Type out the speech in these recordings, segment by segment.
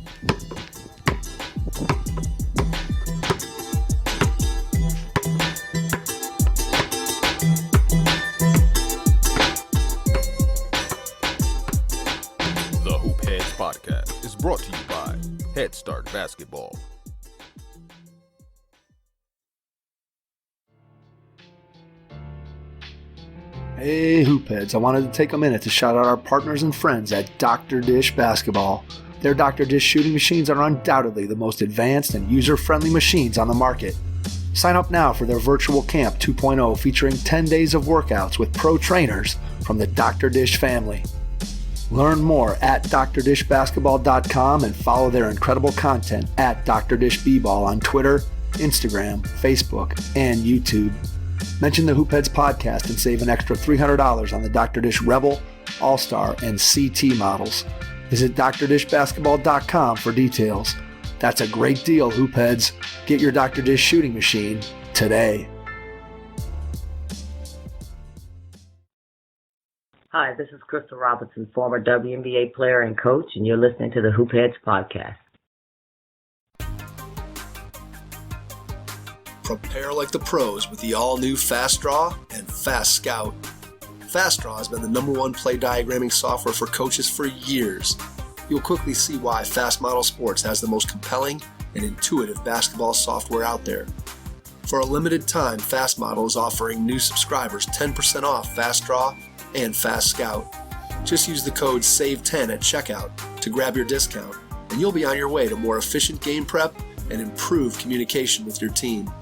The Hoop Heads Podcast is brought to you by Head Start Basketball. Hey Hoop Heads, I wanted to take a minute to shout out our partners and friends at Dr. Dish Basketball. Their Dr. Dish shooting machines are undoubtedly the most advanced and user-friendly machines on the market. Sign up now for their Virtual Camp 2.0 featuring 10 days of workouts with pro trainers from the Dr. Dish family. Learn more at drdishbasketball.com and follow their incredible content at Dr. Dish B-Ball on Twitter, Instagram, Facebook, and YouTube. Mention the Hoop Heads podcast and save an extra $300 on the Dr. Dish Rebel, All-Star, and CT models. Visit drdishbasketball.com for details. That's a great deal, Hoop Heads. Get your Dr. Dish shooting machine today. Hi, this is Crystal Robinson, former WNBA player and coach, and you're listening to the Hoop Heads podcast. Prepare like the pros with the all-new Fast Draw and Fast Scout. Fast Draw has been the #1 play diagramming software for coaches for years. You'll quickly see why Fast Model Sports has the most compelling and intuitive basketball software out there. For a limited time, Fast Model is offering new subscribers 10% off Fast Draw and Fast Scout. Just use the code SAVE10 at checkout to grab your discount, and you'll be on your way to more efficient game prep and improved communication with your team.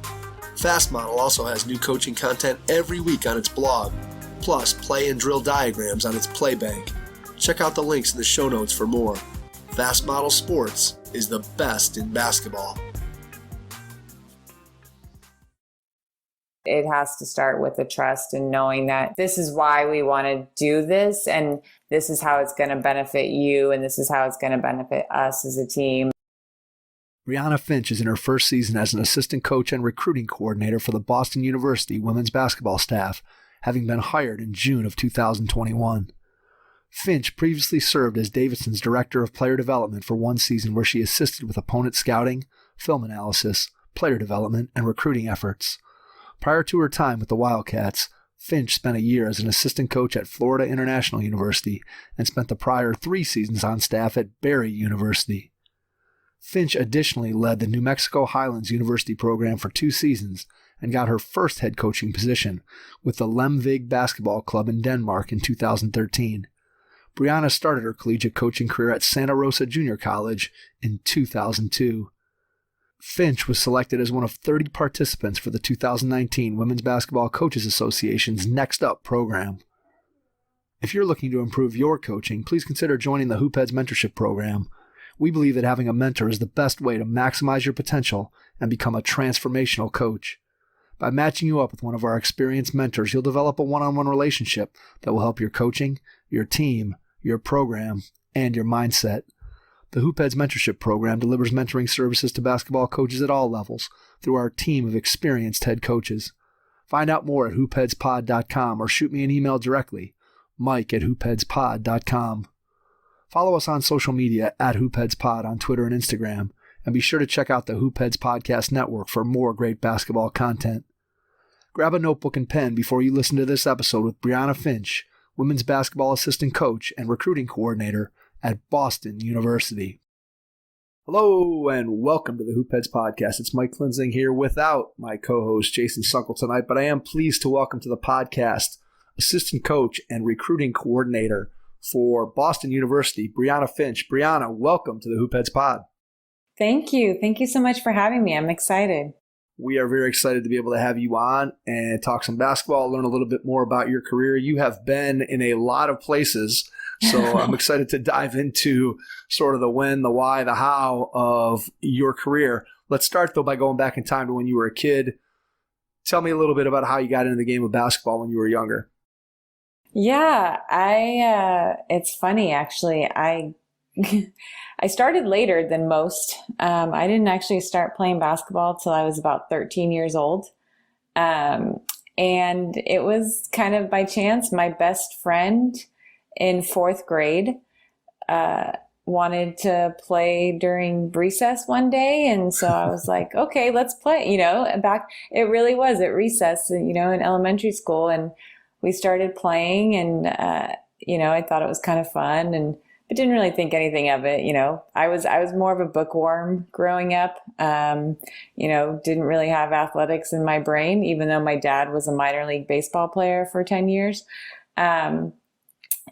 Fast Model also has new coaching content every week on its blog, plus play and drill diagrams on its play bank. Check out the links in the show notes for more. Fast Model Sports is the best in basketball. It has to start with the trust and knowing that this is why we want to do this, and this is how it's going to benefit you, and this is how it's going to benefit us as a team. Brianna Finch is in her first season as an assistant coach and recruiting coordinator for the Boston University women's basketball staff, having been hired in June of 2021. Finch previously served as Davidson's director of player development for one season, where she assisted with opponent scouting, film analysis, player development, and recruiting efforts. Prior to her time with the Wildcats, Finch spent a year as an assistant coach at Florida International University and spent the prior 3 seasons on staff at Barry University. Finch additionally led the New Mexico Highlands University program for 2 seasons and got her first head coaching position with the Lemvig Basketball Club in Denmark in 2013. Brianna started her collegiate coaching career at Santa Rosa Junior College in 2002. Finch was selected as one of 30 participants for the 2019 Women's Basketball Coaches Association's Next Up program. If you're looking to improve your coaching, please consider joining the Hoop Heads Mentorship Program. We believe that having a mentor is the best way to maximize your potential and become a transformational coach. By matching you up with one of our experienced mentors, you'll develop a one-on-one relationship that will help your coaching, your team, your program, and your mindset. The Hoop Heads Mentorship Program delivers mentoring services to basketball coaches at all levels through our team of experienced head coaches. Find out more at hoopheadspod.com or shoot me an email directly, mike@hoopheadspod.com. Follow us on social media at hoopheadspod on Twitter and Instagram, and be sure to check out the Hoop Heads Podcast Network for more great basketball content. Grab a notebook and pen before you listen to this episode with Brianna Finch, women's basketball assistant coach and recruiting coordinator at Boston University. Hello and welcome to the Hoop Heads Podcast. It's Mike Klinzing here without my co-host Jason Sunkle tonight, but I am pleased to welcome to the podcast assistant coach and recruiting coordinator for Boston University, Brianna Finch. Brianna, welcome to the Hoop Heads Pod. Thank you. Thank you so much for having me. I'm excited. We are very excited to be able to have you on and talk some basketball, learn a little bit more about your career. You have been in a lot of places, so I'm excited to dive into sort of the when, the why, the how of your career. Let's start, though, by going back in time to when you were a kid. Tell me a little bit about how you got into the game of basketball when you were younger. Yeah, it's funny, actually. I started later than most. I didn't actually start playing basketball till I was about 13 years old. And it was kind of by chance. My best friend in 4th grade wanted to play during recess one day. And so I was like, okay, let's play, it really was at recess, in elementary school. And we started playing and, I thought it was kind of fun and I didn't really think anything of it. I was more of a bookworm growing up. Didn't really have athletics in my brain, even though my dad was a minor league baseball player for 10 years.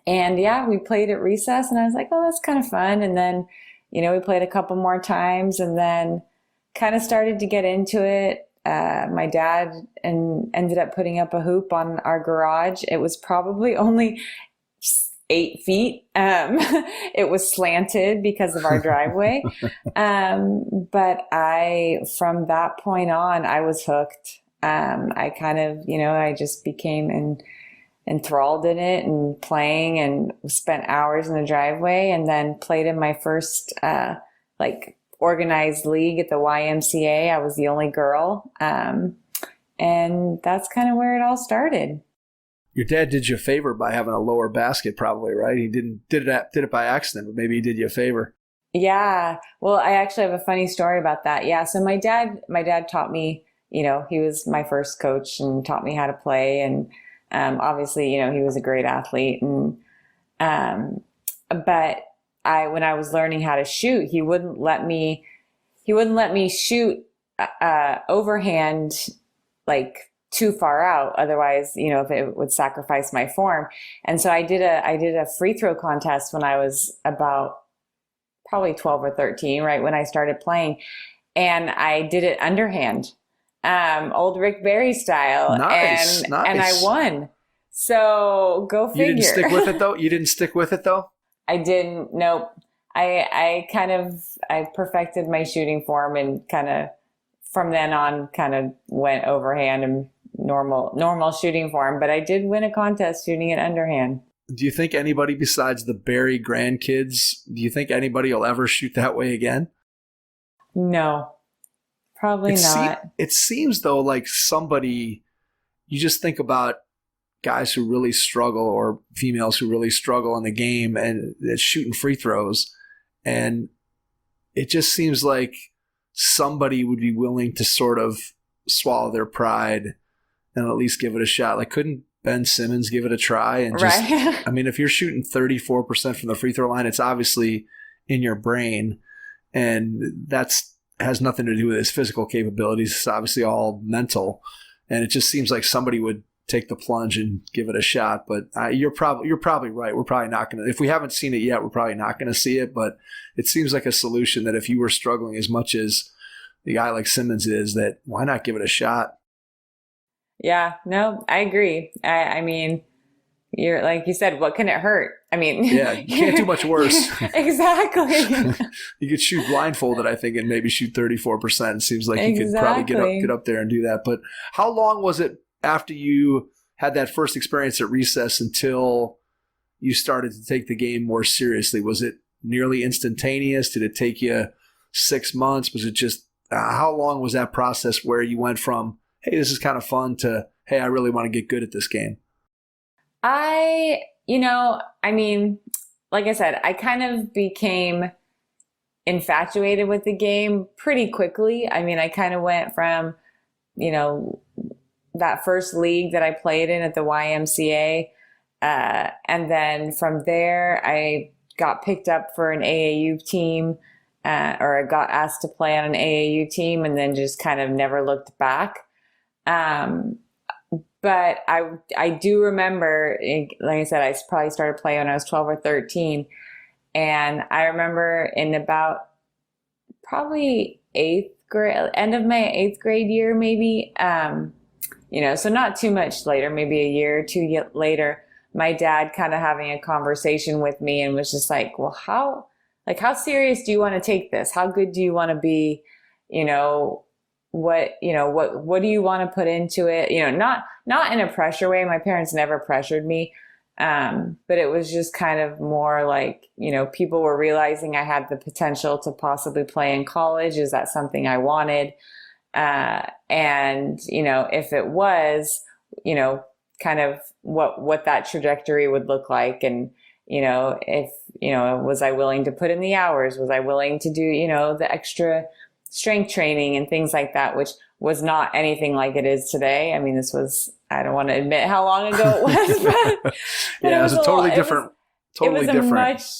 And yeah, we played at recess and I was like, oh, that's kind of fun. And then, we played a couple more times and then kind of started to get into it. My dad ended up putting up a hoop on our garage. It was probably only 8 feet. It was slanted because of our driveway. But from that point on, I was hooked. I kind of, I just became enthralled in it and playing and spent hours in the driveway and then played in my first, organized league at the YMCA. I was the only girl. And that's kind of where it all started. Your dad did you a favor by having a lower basket, probably, right? He did it by accident, but maybe he did you a favor. Yeah. Well, I actually have a funny story about that. Yeah. So my dad taught me, he was my first coach and taught me how to play. And obviously, he was a great athlete. And but when I was learning how to shoot, he wouldn't let me shoot overhand too far out. Otherwise, if it would sacrifice my form. And so I did a free throw contest when I was about probably 12 or 13, right when I started playing, and I did it underhand. Old Rick Barry style. Nice. And I won. So go figure. You didn't stick with it though? You didn't stick with it though? I didn't. Nope. I perfected my shooting form and kind of from then on kind of went overhand and normal shooting form. But I did win a contest shooting it underhand. Do you think anybody besides the Barry grandkids, do you think anybody will ever shoot that way again? No. Probably not. It seems though like somebody, you just think about guys who really struggle or females who really struggle in the game and shooting free throws. And it just seems like somebody would be willing to sort of swallow their pride and at least give it a shot. Like, couldn't Ben Simmons give it a try? And just, right. I mean, if you're shooting 34% from the free throw line, it's obviously in your brain, and has nothing to do with his physical capabilities. It's obviously all mental. And it just seems like somebody would take the plunge and give it a shot. But you're probably right. We're probably not going to, if we haven't seen it yet, we're probably not going to see it. But it seems like a solution that if you were struggling as much as the guy like Simmons is, that why not give it a shot? Yeah, no, I agree. I mean, you're like you said, what can it hurt? I mean, yeah, you can't do much worse. Exactly. You could shoot blindfolded, I think, and maybe shoot 34%. It seems like you could probably get up there and do that. But how long was it after you had that first experience at recess until you started to take the game more seriously? Was it nearly instantaneous? Did it take you 6 months? Was it just how long was that process where you went from, hey, this is kind of fun, to, hey, I really want to get good at this game? I mean, like I said, I kind of became infatuated with the game pretty quickly. I mean, I kind of went from, that first league that I played in at the YMCA. And then from there, I got picked up for an AAU team, or I got asked to play on an AAU team, and then just kind of never looked back. But I do remember, like I said, I probably started playing when I was 12 or 13. And I remember in about probably end of my eighth grade year, maybe, so not too much later, maybe a year or two later, my dad kind of having a conversation with me and was just like, well, how serious do you want to take this? How good do you want to be? What do you want to put into it? Not in a pressure way. My parents never pressured me. But it was just kind of more like, people were realizing I had the potential to possibly play in college. Is that something I wanted? And, if it was, kind of what that trajectory would look like. And, if, was I willing to put in the hours? Was I willing to do, the extra strength training and things like that, which was not anything like it is today. I mean, this was, I don't want to admit how long ago it was, but yeah, it was a totally different. Totally it was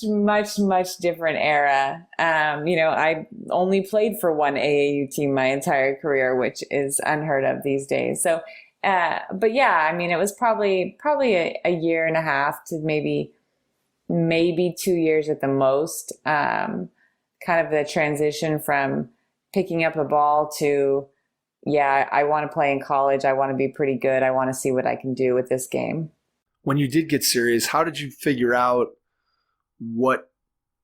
different. much different era. I only played for one AAU team my entire career, which is unheard of these days. So, but yeah, I mean, it was probably a year and a half to maybe 2 years at the most. Kind of the transition from picking up a ball to, yeah, I want to play in college. I want to be pretty good. I want to see what I can do with this game. When you did get serious, how did you figure out what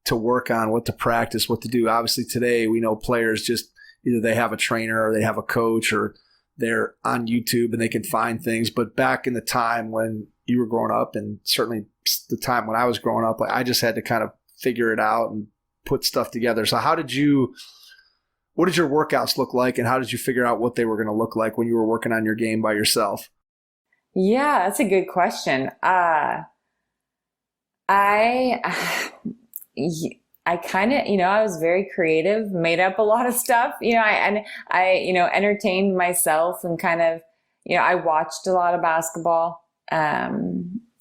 to work on, what to practice, what to do? Obviously today we know players just either they have a trainer or they have a coach or they're on YouTube and they can find things. But back in the time when you were growing up, and certainly the time when I was growing up, I just had to kind of figure it out and put stuff together. So what did your workouts look like, and how did you figure out what they were going to look like when you were working on your game by yourself? Yeah, that's a good question. I kind of, I was very creative, made up a lot of stuff, I entertained myself and kind of, I watched a lot of basketball, whether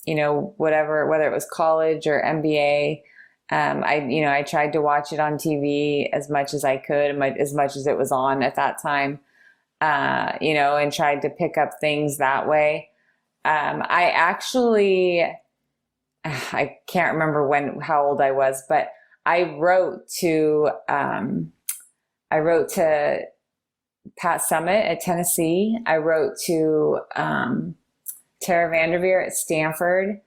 it was college or NBA. I tried to watch it on TV as much as I could, as much as it was on at that time, and tried to pick up things that way. I can't remember how old I was, but I wrote to Pat Summitt at Tennessee. I wrote to Tara Vanderveer at Stanford.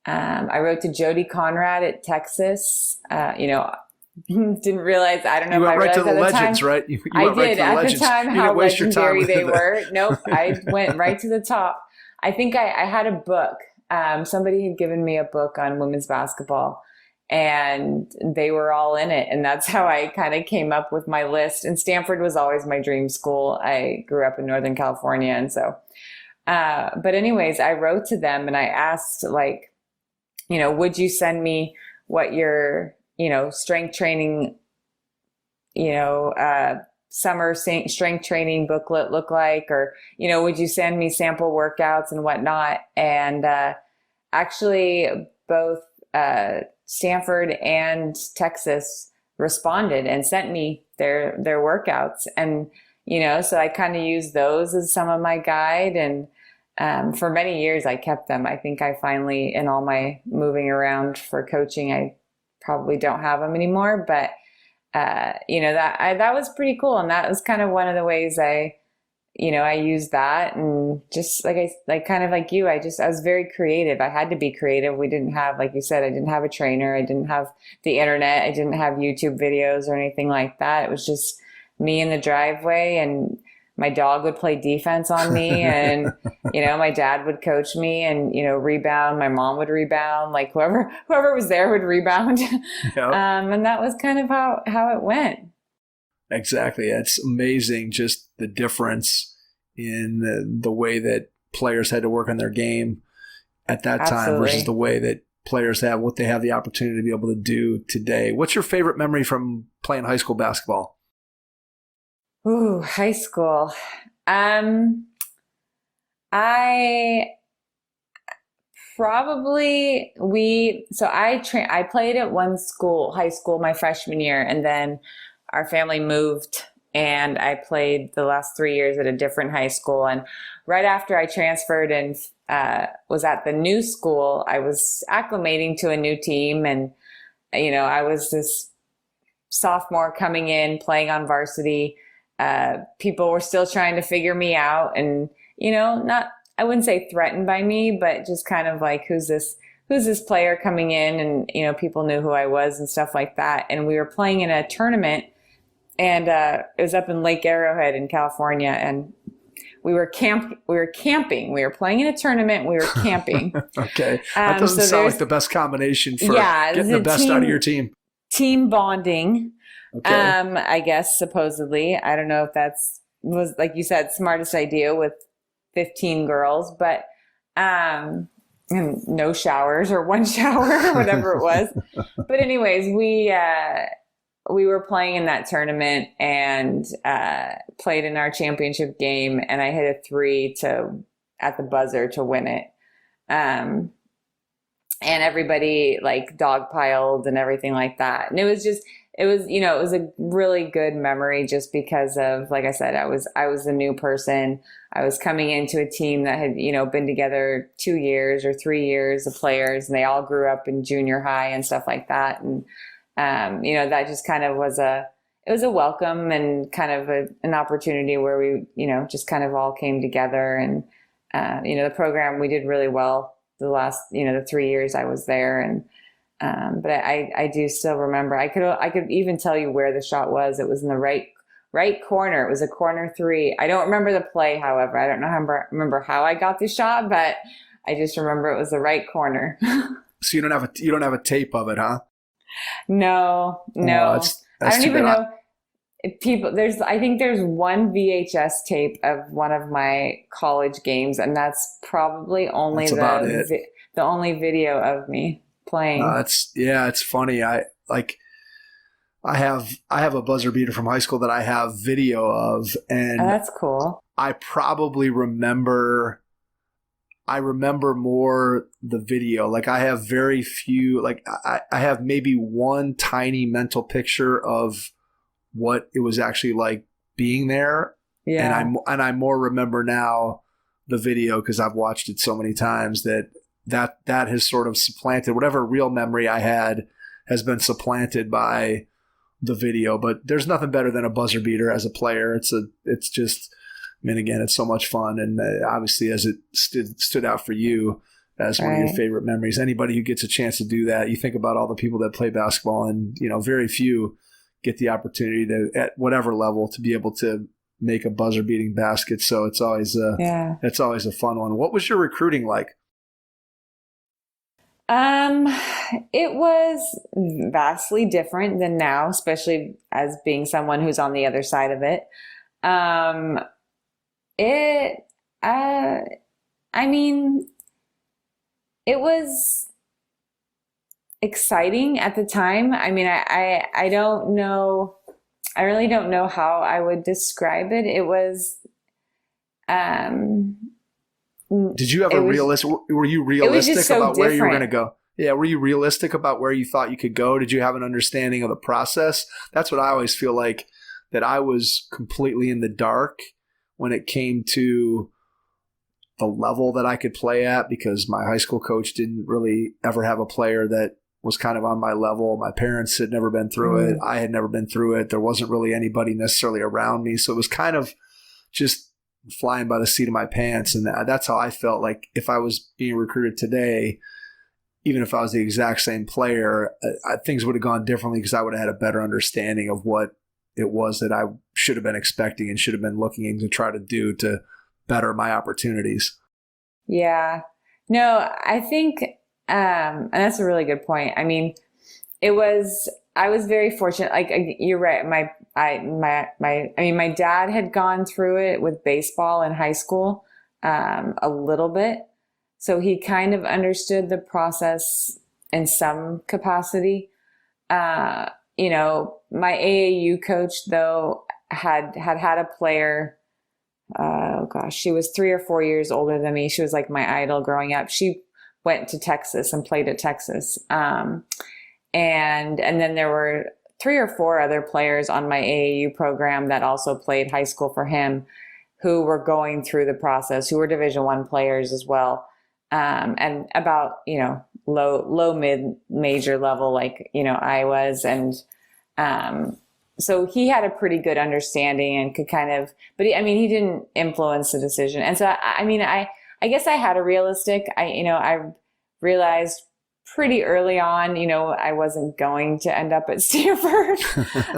I wrote to Jody Conrad at Texas. Didn't realize, I don't know you if I went right realized to the at the legends, time. right? I did at the time how legendary they with were. Nope, I went right to the top. I think I had a book. Somebody had given me a book on women's basketball, and they were all in it. And that's how I kind of came up with my list. And Stanford was always my dream school. I grew up in Northern California. And so, but anyways, I wrote to them and I asked, would you send me what your, strength training, summer strength training booklet look like, or, would you send me sample workouts and whatnot? And actually both Stanford and Texas responded and sent me their workouts. And, so I kind of used those as some of my guide. And for many years I kept them. I think I finally, in all my moving around for coaching, I probably don't have them anymore, but that was pretty cool. And that was kind of one of the ways I used that. And just kind of like you, I was very creative. I had to be creative. We didn't have, like you said, I didn't have a trainer. I didn't have the internet. I didn't have YouTube videos or anything like that. It was just me in the driveway, and my dog would play defense on me, and, my dad would coach me and, rebound. My mom would rebound, like whoever was there would rebound. Yep. And that was kind of how it went. Exactly. It's amazing just the difference in the way that players had to work on their game at that time versus the way that players have what they have the opportunity to be able to do today. What's your favorite memory from playing high school basketball? Ooh, high school. I played at one school, high school, my freshman year, and then our family moved and I played the last 3 years at a different high school. And right after I transferred and was at the new school, I was acclimating to a new team. And, I was this sophomore coming in, playing on varsity. People were still trying to figure me out and, I wouldn't say threatened by me, but just kind of like, who's this player coming in? And, people knew who I was and stuff like that. And we were playing in a tournament, and it was up in Lake Arrowhead in California. And we were camping. We were playing in a tournament. We were camping. Okay. That doesn't sound like the best combination for getting the best out of your team. Team bonding. Okay. I guess supposedly, I don't know if was like you said, smartest idea with 15 girls, but and no showers or one shower or whatever it was. But anyways, we were playing in that tournament and played in our championship game, and I hit a three at the buzzer to win it. And everybody like dogpiled and everything like that. And it was a really good memory just because of, like I said, I was a new person. I was coming into a team that had, been together 2 years or 3 years of players, and they all grew up in junior high and stuff like that. And, that just kind of was a welcome and kind of an opportunity where we, just kind of all came together. And, the program, we did really well the last, the 3 years I was there. And, but I do still remember, I could even tell you where the shot was. It was in the right corner. It was a corner three. I don't remember the play, however. I don't remember how I got the shot, but I just remember it was the right corner. So you don't have a tape of it, huh? No. That's I don't too even bad. know if people, I think there's one VHS tape of one of my college games, and that's probably only the only video of me playing. It's funny. I have a buzzer beater from high school that I have video of, and that's cool. I probably remember more the video. Like I have very few, like I have maybe one tiny mental picture of what it was actually like being there. Yeah. And I more remember now the video because I've watched it so many times that has sort of supplanted whatever real memory I had has been supplanted by the video. But there's nothing better than a buzzer beater as a player. It's just, I mean, again, it's so much fun. And obviously as it stood out for you as one of your favorite memories, anybody who gets a chance to do that, you think about all the people that play basketball, and, very few get the opportunity to, at whatever level, to be able to make a buzzer beating basket. So it's always a fun one. What was your recruiting like? It was vastly different than now, especially as being someone who's on the other side of it. It was exciting at the time. I mean, I don't know. I really don't know how I would describe it. It was, did you have were you realistic so about where you were going different. to go? Yeah. Were you realistic about where you thought you could go? Did you have an understanding of the process? That's what I always feel like, that I was completely in the dark when it came to the level that I could play at, because my high school coach didn't really ever have a player that was kind of on my level. My parents had never been through it. I had never been through it. There wasn't really anybody necessarily around me. So it was kind of just flying by the seat of my pants. And that's how I felt like if I was being recruited today, even if I was the exact same player, things would have gone differently because I would have had a better understanding of what it was that I should have been expecting and should have been looking to try to do to better my opportunities. Yeah. No, I think, and that's a really good point. I mean, I was very fortunate. Like, you're right. My dad had gone through it with baseball in high school, a little bit. So he kind of understood the process in some capacity. My AAU coach, though, had a player. Oh gosh, she was 3 or 4 years older than me. She was like my idol growing up. She went to Texas and played at Texas. And then there were 3 or 4 other players on my AAU program that also played high school for him, who were going through the process, who were Division I players as well. And about, low, mid, major level, like, I was. And, so he had a pretty good understanding and could kind of, but he didn't influence the decision. And so, I guess I had a realistic, I realized pretty early on, I wasn't going to end up at Stanford.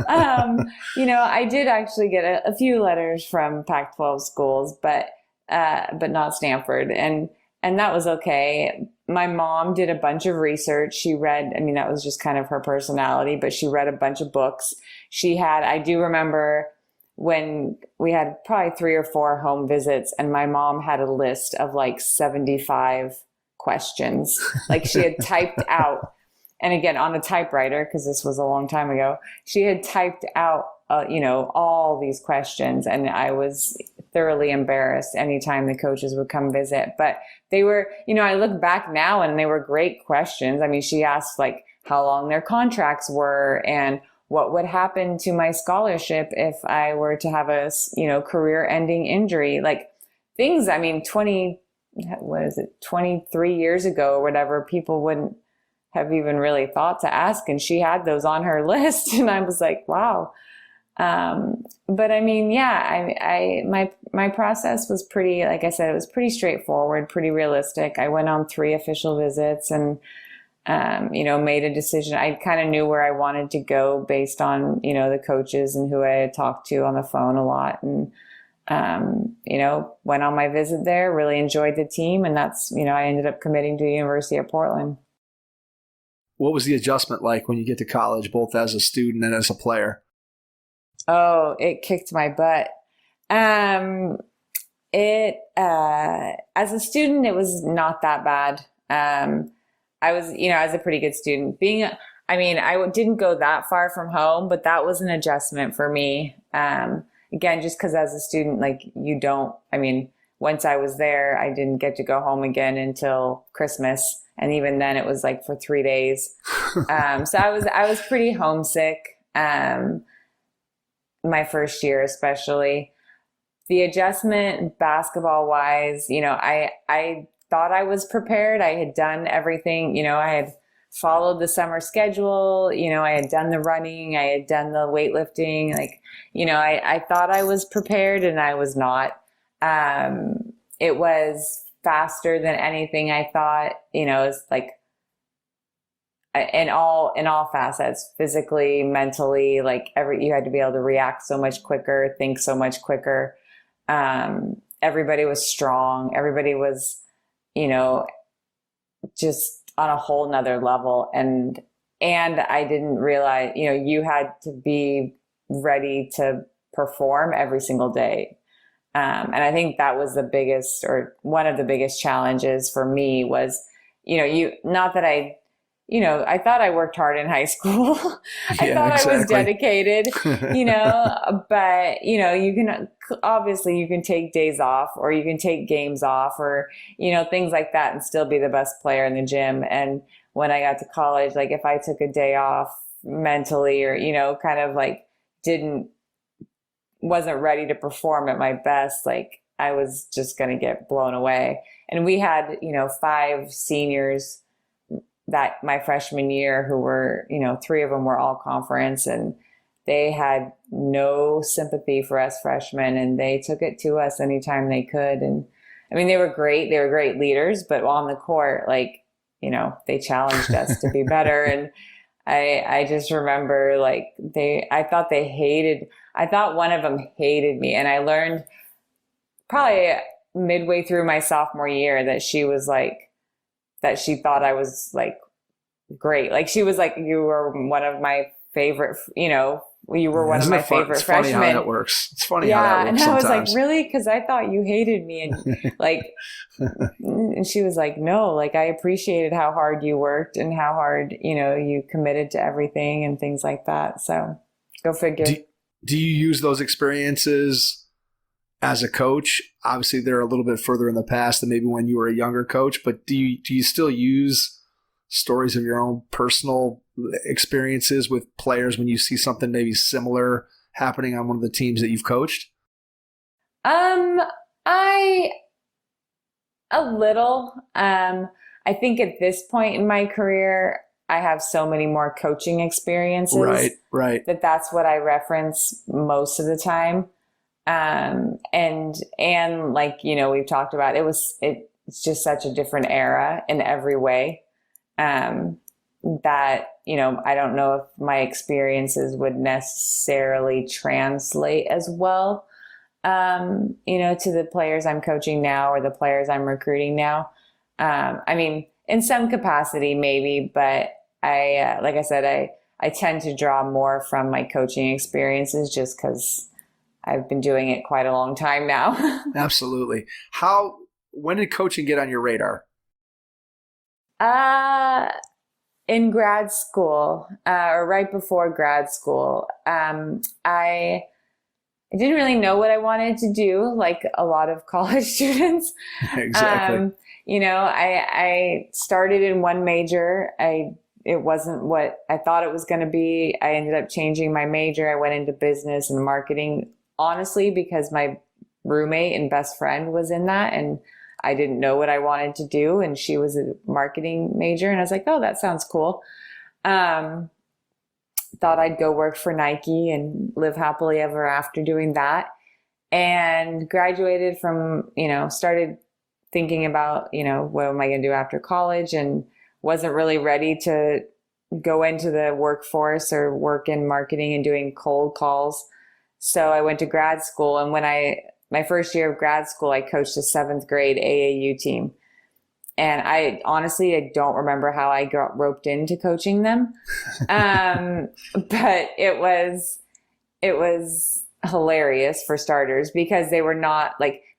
I did actually get a few letters from Pac-12 schools, but not Stanford. And that was okay. My mom did a bunch of research. She read, that was just kind of her personality, but she read a bunch of books. I do remember when we had probably 3 or 4 home visits, and my mom had a list of like 75 questions. Like she had typed out, and again, on a typewriter, because this was a long time ago, she had typed out, all these questions. And I was thoroughly embarrassed anytime the coaches would come visit. But they were, I look back now and they were great questions. I mean, she asked like how long their contracts were and what would happen to my scholarship if I were to have a, career ending injury, like things, 23 years ago or whatever, people wouldn't have even really thought to ask. And she had those on her list. And I was like, wow. But my process was pretty, like I said, it was pretty straightforward, pretty realistic. I went on 3 official visits and, made a decision. I kind of knew where I wanted to go based on, the coaches and who I had talked to on the phone a lot. And, went on my visit there, really enjoyed the team. And that's, I ended up committing to the University of Portland. What was the adjustment like when you get to college, both as a student and as a player? Oh, it kicked my butt. As a student, it was not that bad. I was, I was a pretty good student. I didn't go that far from home, but that was an adjustment for me. Again, just because as a student, once I was there, I didn't get to go home again until Christmas. And even then it was like for 3 days. So I was pretty homesick. My first year, especially. The adjustment basketball wise, I thought I was prepared. I had done everything, I had followed the summer schedule, I had done the running, I had done the weightlifting, I thought I was prepared and I was not. It was faster than anything I thought, it's like in all facets, physically, mentally, you had to be able to react so much quicker, think so much quicker. Everybody was strong. Everybody was, just on a whole nother level. And I didn't realize, you had to be ready to perform every single day. And I think that was the biggest, or one of the biggest challenges for me was, not that I thought I worked hard in high school. I thought I was dedicated, but, you can take days off or you can take games off or, things like that and still be the best player in the gym. And when I got to college, if I took a day off mentally or, wasn't ready to perform at my best, I was just going to get blown away. And we had, 5 seniors that my freshman year who were, 3 of them were all conference and they had no sympathy for us freshmen and they took it to us anytime they could. And they were great. They were great leaders, but on the court, they challenged us to be better. And I just remember I thought one of them hated me. And I learned probably midway through my sophomore year that she was that she thought I was great. She was you were one of my favorite, you were one of my favorite freshmen. It's funny how that works. It's funny how that works and sometimes. I was really? Because I thought you hated me. And and she was no, I appreciated how hard you worked and how hard, you committed to everything and things like that. So go figure. Do you use those experiences as a coach? Obviously, they're a little bit further in the past than maybe when you were a younger coach, but do you still use stories of your own personal experiences with players when you see something maybe similar happening on one of the teams that you've coached? A little. I think at this point in my career, I have so many more coaching experiences. Right. That's what I reference most of the time. And we've talked about, it's just such a different era in every way. That, I don't know if my experiences would necessarily translate as well, to the players I'm coaching now or the players I'm recruiting now. In some capacity, maybe, but like I said, I tend to draw more from my coaching experiences just because I've been doing it quite a long time now. Absolutely. When did coaching get on your radar? In grad school, or right before grad school, I didn't really know what I wanted to do, like a lot of college students. Exactly. I started in one major. It wasn't what I thought it was going to be. I ended up changing my major. I went into business and marketing, honestly, because my roommate and best friend was in that, and I didn't know what I wanted to do. And she was a marketing major, and I was like, oh, that sounds cool. Thought I'd go work for Nike and live happily ever after doing that. And graduated from, started thinking about, what am I going to do after college, and wasn't really ready to go into the workforce or work in marketing and doing cold calls. So I went to grad school, and my first year of grad school, I coached a 7th grade AAU team. And I don't remember how I got roped into coaching them. But it was hilarious, for starters, because they were not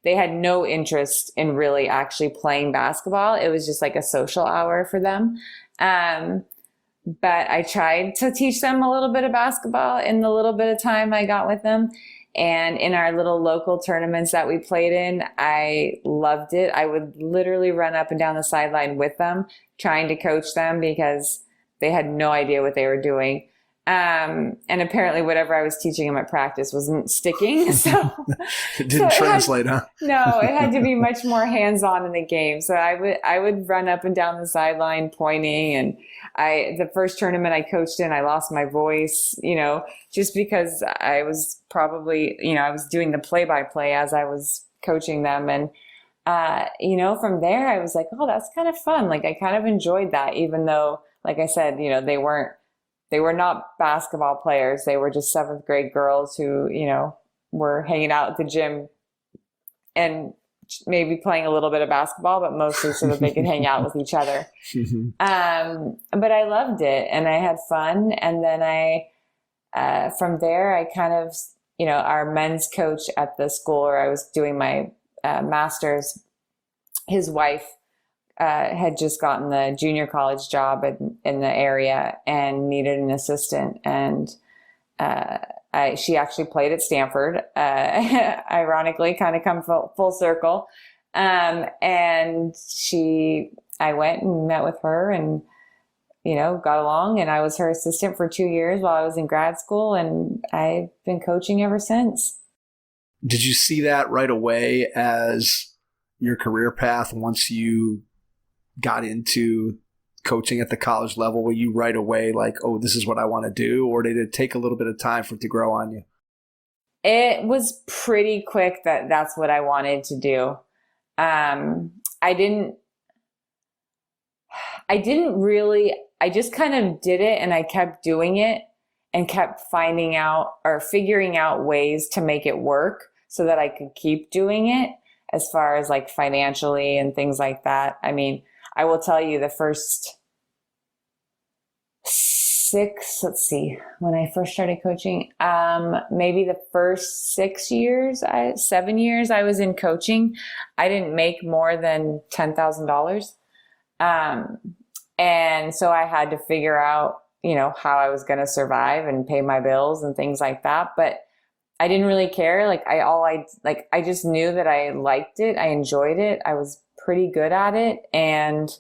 they had no interest in really actually playing basketball. It was just like a social hour for them. But I tried to teach them a little bit of basketball in the little bit of time I got with them. And in our little local tournaments that we played in, I loved it. I would literally run up and down the sideline with them, trying to coach them, because they had no idea what they were doing. And apparently whatever I was teaching them at practice wasn't sticking. So it didn't translate, huh? No, it had to be much more hands-on in the game. So I would run up and down the sideline pointing, and the first tournament I coached in, I lost my voice, just because I was probably, I was doing the play-by-play as I was coaching them. And, from there I was like, oh, that's kind of fun. Like, I kind of enjoyed that, even though, like I said, they were not basketball players. They were just 7th grade girls who, were hanging out at the gym and maybe playing a little bit of basketball, but mostly so that they could hang out with each other. But I loved it, and I had fun. And then from there, I kind of, our men's coach at the school where I was doing my master's, his wife had just gotten the junior college job in the area and needed an assistant. And she actually played at Stanford, ironically, kind of come full circle. And I went and met with her and, got along, and I was her assistant for 2 years while I was in grad school, and I've been coaching ever since. Did you see that right away as your career path once you got into coaching at the college level? Were you right away like, oh, this is what I want to do? Or did it take a little bit of time for it to grow on you? It was pretty quick that's what I wanted to do. I just kind of did it, and I kept doing it and kept finding out or figuring out ways to make it work so that I could keep doing it, as far as like financially and things like that. I mean, I will tell you the first when I first started coaching, maybe the first 7 years I was in coaching, I didn't make more than $10,000. And so I had to figure out, how I was going to survive and pay my bills and things like that. But I didn't really care. I just knew that I liked it. I enjoyed it. I was pretty good at it, and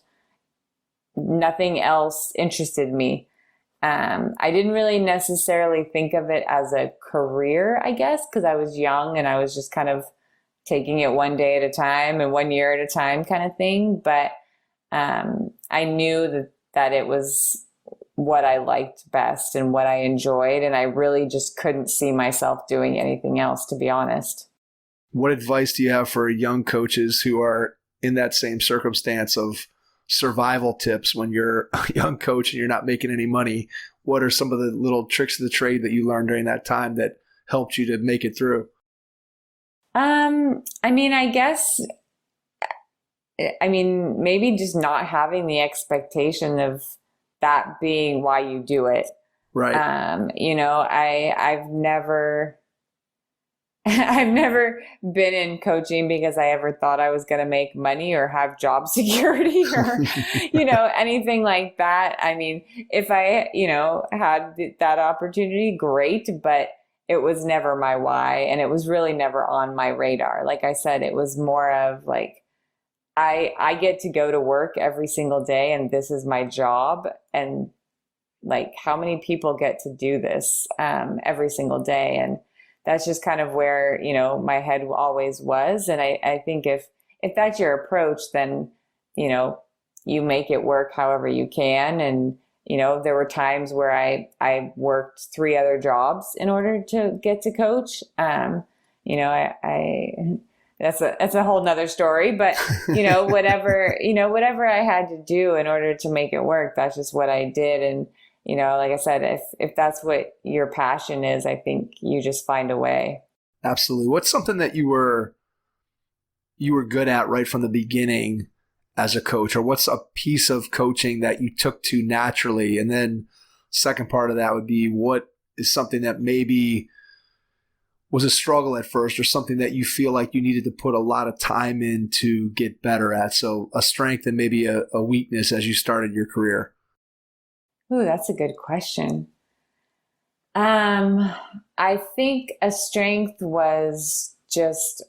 nothing else interested me. I didn't really necessarily think of it as a career, I guess, because I was young and I was just kind of taking it one day at a time and 1 year at a time kind of thing. But I knew that it was what I liked best and what I enjoyed, and I really just couldn't see myself doing anything else, to be honest. What advice do you have for young coaches who are in that same circumstance of survival tips when you're a young coach and you're not making any money? What are some of the little tricks of the trade that you learned during that time that helped you to make it through? Maybe just not having the expectation of that being why you do it. Right. I've never I've never been in coaching because I ever thought I was going to make money or have job security or, anything like that. I mean, if I, had that opportunity, great, but it was never my why. And it was really never on my radar. Like I said, it was more of like, I get to go to work every single day and this is my job. And like, how many people get to do this every single day? And that's just kind of where, my head always was. And I think if that's your approach, then, you make it work however you can. And, there were times where I worked 3 other jobs in order to get to coach. That's a whole nother story, but whatever I had to do in order to make it work, that's just what I did. And, like I said, if that's what your passion is, I think you just find a way. Absolutely. What's something that you were good at right from the beginning as a coach, or what's a piece of coaching that you took to naturally? And then second part of that would be, what is something that maybe was a struggle at first, or something that you feel like you needed to put a lot of time in to get better at? So a strength and maybe a weakness as you started your career. Ooh, that's a good question. I think a strength was just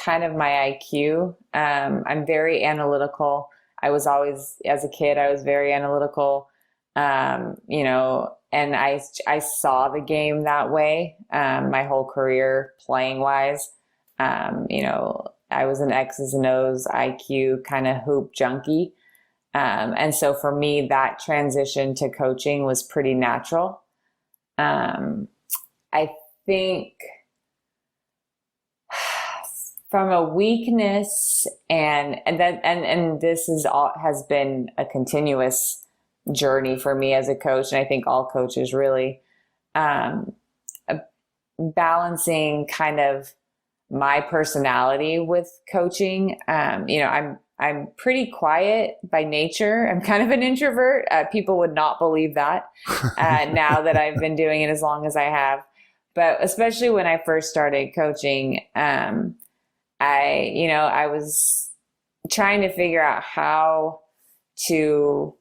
kind of my IQ. I'm very analytical. I was always, as a kid, I was very analytical, and I saw the game that way, my whole career playing wise. I was an X's and O's IQ kind of hoop junkie. And so for me, that transition to coaching was pretty natural. I think from a weakness and this has been a continuous journey for me as a coach. And I think all coaches really, balancing kind of my personality with coaching. I'm pretty quiet by nature. I'm kind of an introvert. People would not believe that now that I've been doing it as long as I have. But especially when I first started coaching, I was trying to figure out how to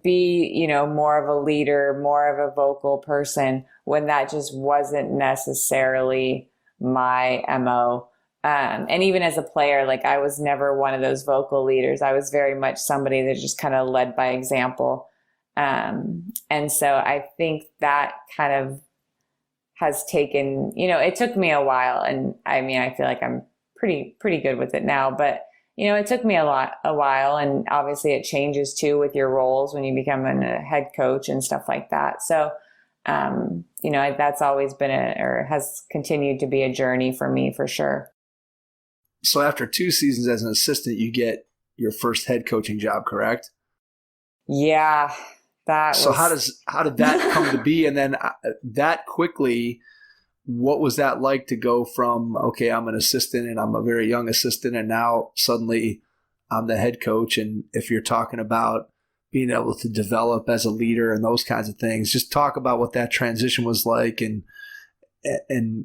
be, more of a leader, more of a vocal person, when that just wasn't necessarily my MO. And even as a player, like I was never one of those vocal leaders. I was very much somebody that just kind of led by example. And so I think that kind of has taken, it took me a while. And I mean, I feel like I'm pretty good with it now, but it took me a while, and obviously it changes too with your roles when you become a head coach and stuff like that. So, that's always been or has continued to be a journey for me for sure. So after 2 seasons as an assistant, you get your first head coaching job, correct? Yeah, So how did that come to be? And then that quickly, what was that like to go from, okay, I'm an assistant and I'm a very young assistant, and now suddenly I'm the head coach? And if you're talking about being able to develop as a leader and those kinds of things, just talk about what that transition was like and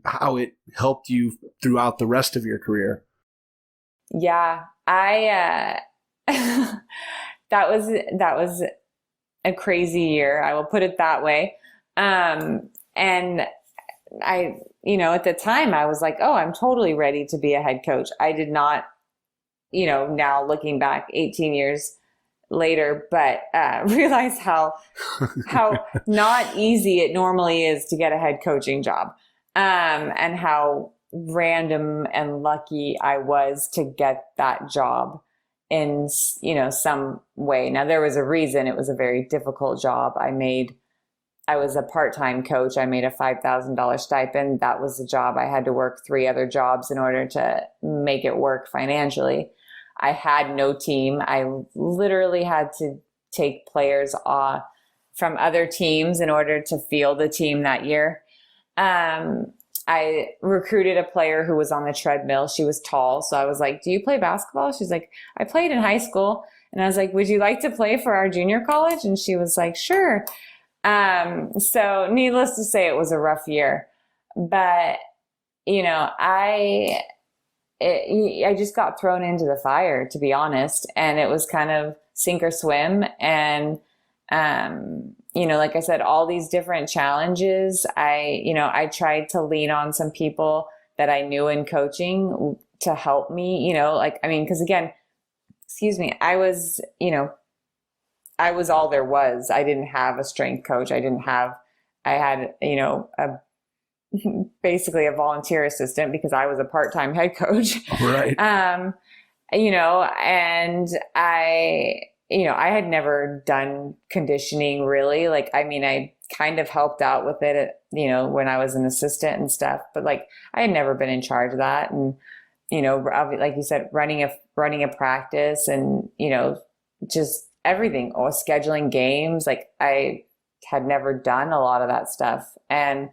how it helped you throughout the rest of your career. Yeah, that was a crazy year. I will put it that way. And I, at the time I was like, oh, I'm totally ready to be a head coach. I did not, now looking back 18 years later, but realize how not easy it normally is to get a head coaching job, and how random and lucky I was to get that job in, some way. Now there was a reason. It was a very difficult job. I was a part-time coach. I made a $5,000 stipend. That was the job. I had to work 3 other jobs in order to make it work financially. I had no team. I literally had to take players off from other teams in order to field the team that year. I recruited a player who was on the treadmill. She was tall. So I was like, do you play basketball? She's like, I played in high school. And I was like, would you like to play for our junior college? And she was like, sure. So needless to say, it was a rough year, but I just got thrown into the fire, to be honest. And it was kind of sink or swim. And, like I said, all these different challenges, I tried to lean on some people that I knew in coaching to help me, because again, excuse me, I was all there was. I didn't have a strength coach. I had, basically a volunteer assistant because I was a part-time head coach. Right. And I had never done conditioning really. I kind of helped out with it, when I was an assistant and stuff, but I had never been in charge of that. And, like you said, running a practice and, just everything, or scheduling games. I had never done a lot of that stuff. And,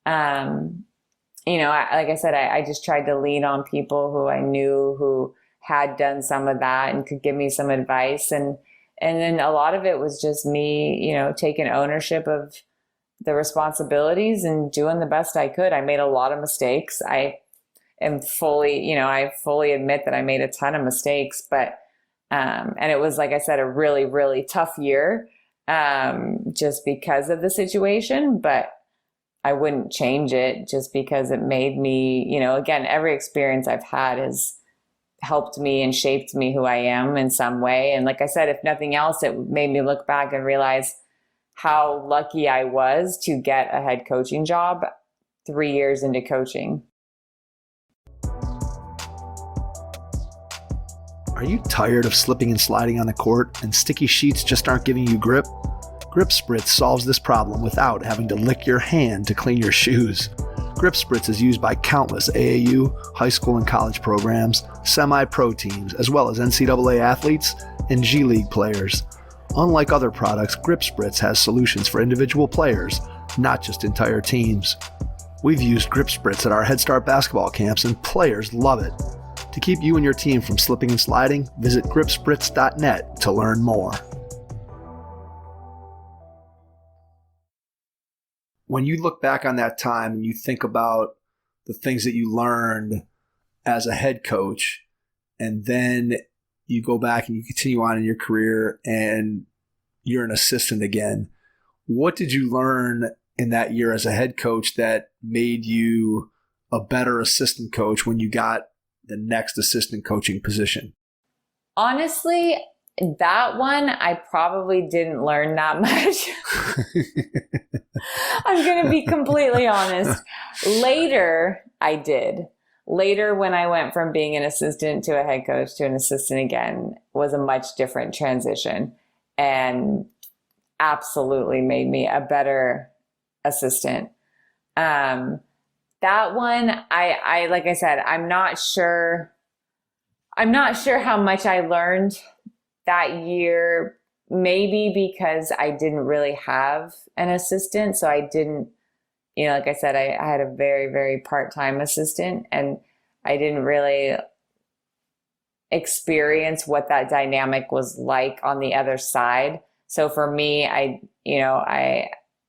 like I said, I just tried to lean on people who I knew who had done some of that and could give me some advice. And then a lot of it was just me, taking ownership of the responsibilities and doing the best I could. I made a lot of mistakes. I fully admit that I made a ton of mistakes, but, and it was, like I said, a really, really tough year, just because of the situation, but I wouldn't change it just because it made me, again, every experience I've had has helped me and shaped me who I am in some way. And like I said, if nothing else, it made me look back and realize how lucky I was to get a head coaching job 3 years into coaching. Are you tired of slipping and sliding on the court and sticky sheets just aren't giving you grip? Grip Spritz solves this problem without having to lick your hand to clean your shoes. Grip Spritz is used by countless AAU, high school and college programs, semi-pro teams, as well as NCAA athletes and G League players. Unlike other products, Grip Spritz has solutions for individual players, not just entire teams. We've used Grip Spritz at our Head Start basketball camps and players love it. To keep you and your team from slipping and sliding, visit gripspritz.net to learn more. When you look back on that time and you think about the things that you learned as a head coach, and then you go back and you continue on in your career and you're an assistant again, what did you learn in that year as a head coach that made you a better assistant coach when you got the next assistant coaching position? Honestly, that one, I probably didn't learn that much. I'm going to be completely honest. Later, I did. Later, when I went from being an assistant to a head coach to an assistant again, was a much different transition and absolutely made me a better assistant. That one, I like I said, I'm not sure how much I learned that year, maybe because I didn't really have an assistant. So I didn't, like I said, I had a very, very part-time assistant, and I didn't really experience what that dynamic was like on the other side. So for me, I'm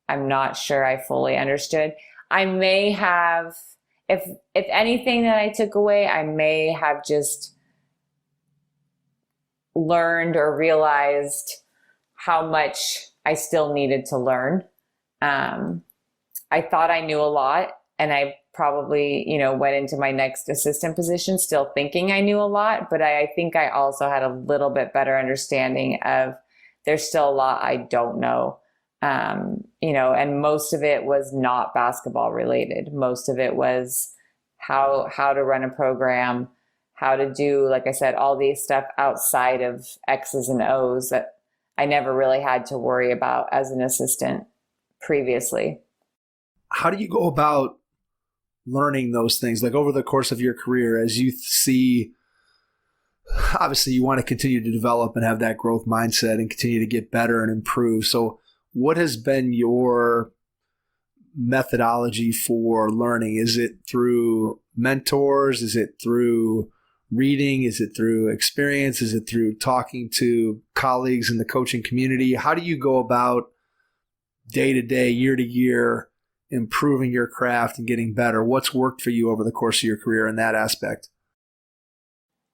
not sure I fully understood. I may have, if anything that I took away, I may have just learned or realized how much I still needed to learn. I thought I knew a lot, and I probably, went into my next assistant position still thinking I knew a lot, but I think I also had a little bit better understanding of there's still a lot I don't know. And most of it was not basketball related. Most of it was how to run a program, how to do, like I said, all these stuff outside of X's and O's that I never really had to worry about as an assistant previously. How do you go about learning those things? Like over the course of your career, as you see, obviously you want to continue to develop and have that growth mindset and continue to get better and improve. So what has been your methodology for learning? Is it through mentors? Is it through reading? Is it through experience? Is it through talking to colleagues in the coaching community? How do you go about day to day, year to year, improving your craft and getting better? What's worked for you over the course of your career in that aspect?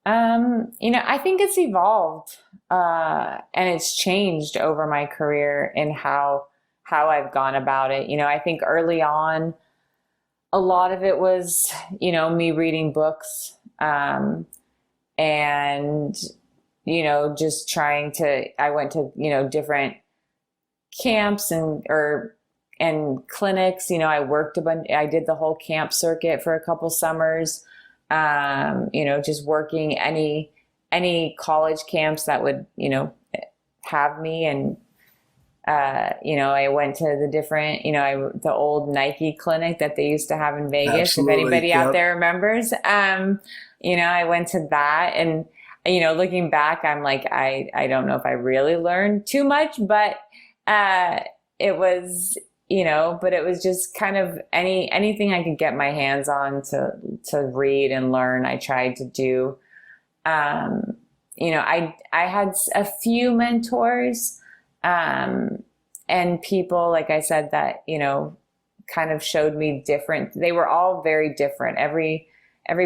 I think it's evolved, and it's changed over my career in how I've gone about it. I think early on, a lot of it was, me reading books, and, just I went to, different camps and clinics. I worked I did the whole camp circuit for a couple summers. Just working any college camps that would, have me. And, I went to the different, the old Nike clinic that they used to have in Vegas. Absolutely. If anybody Yep. out there remembers, I went to that, and, looking back, I'm like, I don't know if I really learned too much, but, it was, but it was just kind of anything I could get my hands on to read and learn, I tried to do. I had a few mentors, and people, like I said, that, kind of showed me different. They were all very different. Every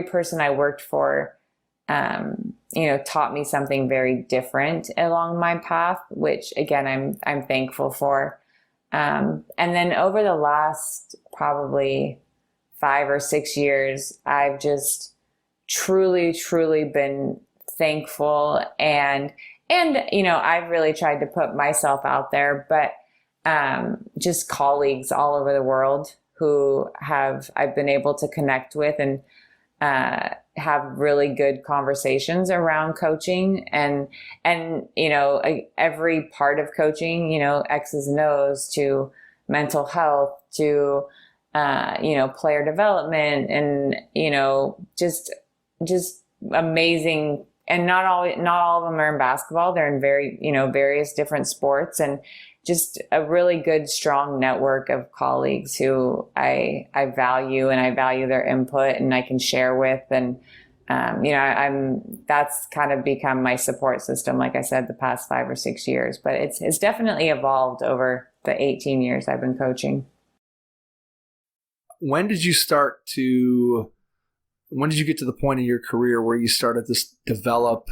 person I worked for, taught me something very different along my path, which again, I'm thankful for. And then over the last probably 5 or 6 years, I've just truly, truly been thankful. And, I've really tried to put myself out there, but, just colleagues all over the world who I've been able to connect with and, have really good conversations around coaching and, every part of coaching, X's and O's to mental health to, player development and, just amazing. And not all of them are in basketball. They're in various different sports, and just a really good, strong network of colleagues who I value, and I value their input and I can share with. And, that's kind of become my support system, like I said, the past 5 or 6 years, but it's definitely evolved over the 18 years I've been coaching. When did you get to the point in your career where you started to develop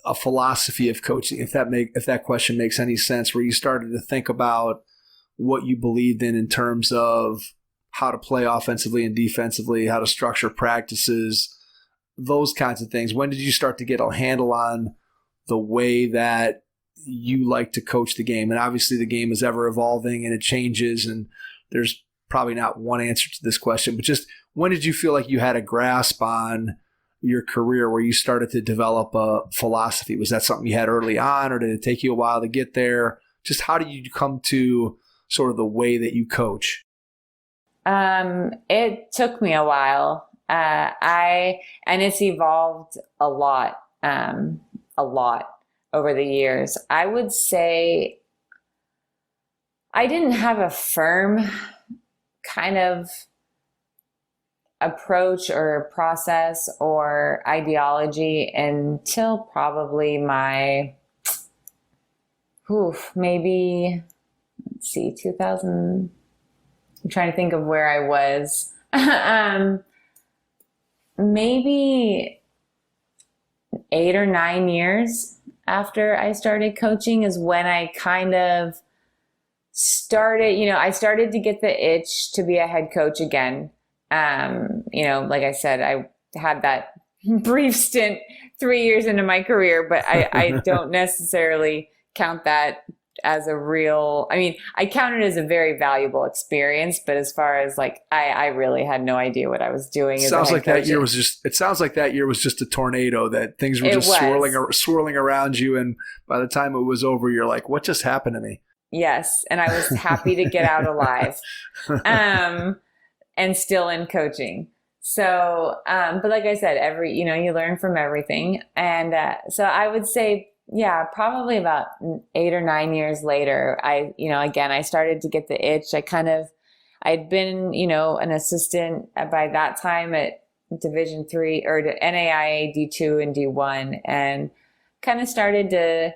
a philosophy of coaching, if that question makes any sense, where you started to think about what you believed in terms of how to play offensively and defensively, how to structure practices, those kinds of things? When did you start to get a handle on the way that you like to coach the game? And obviously the game is ever evolving and it changes, and there's probably not one answer to this question, but just when did you feel like you had a grasp on your career where you started to develop a philosophy? Was that something you had early on, or did it take you a while to get there? Just how did you come to sort of the way that you coach? It took me a while. And it's evolved a lot over the years. I would say I didn't have a firm kind of approach or process or ideology until probably maybe, 2000. I'm trying to think of where I was. Maybe 8 or 9 years after I started coaching is when I kind of started, I started to get the itch to be a head coach again. Like I said, I had that brief stint 3 years into my career, but I don't necessarily count that as a real, I count it as a very valuable experience, but as far as I really had no idea what I was doing. It sounds like that year was just a tornado, that things were just swirling around you. And by the time it was over, you're like, what just happened to me? Yes. And I was happy to get out alive, and still in coaching. So, but like I said, you learn from everything. And, so I would say, probably about 8 or 9 years later, I started to get the itch. I'd been, an assistant by that time at Division III or to NAIA D2 and D1, and kind of started to,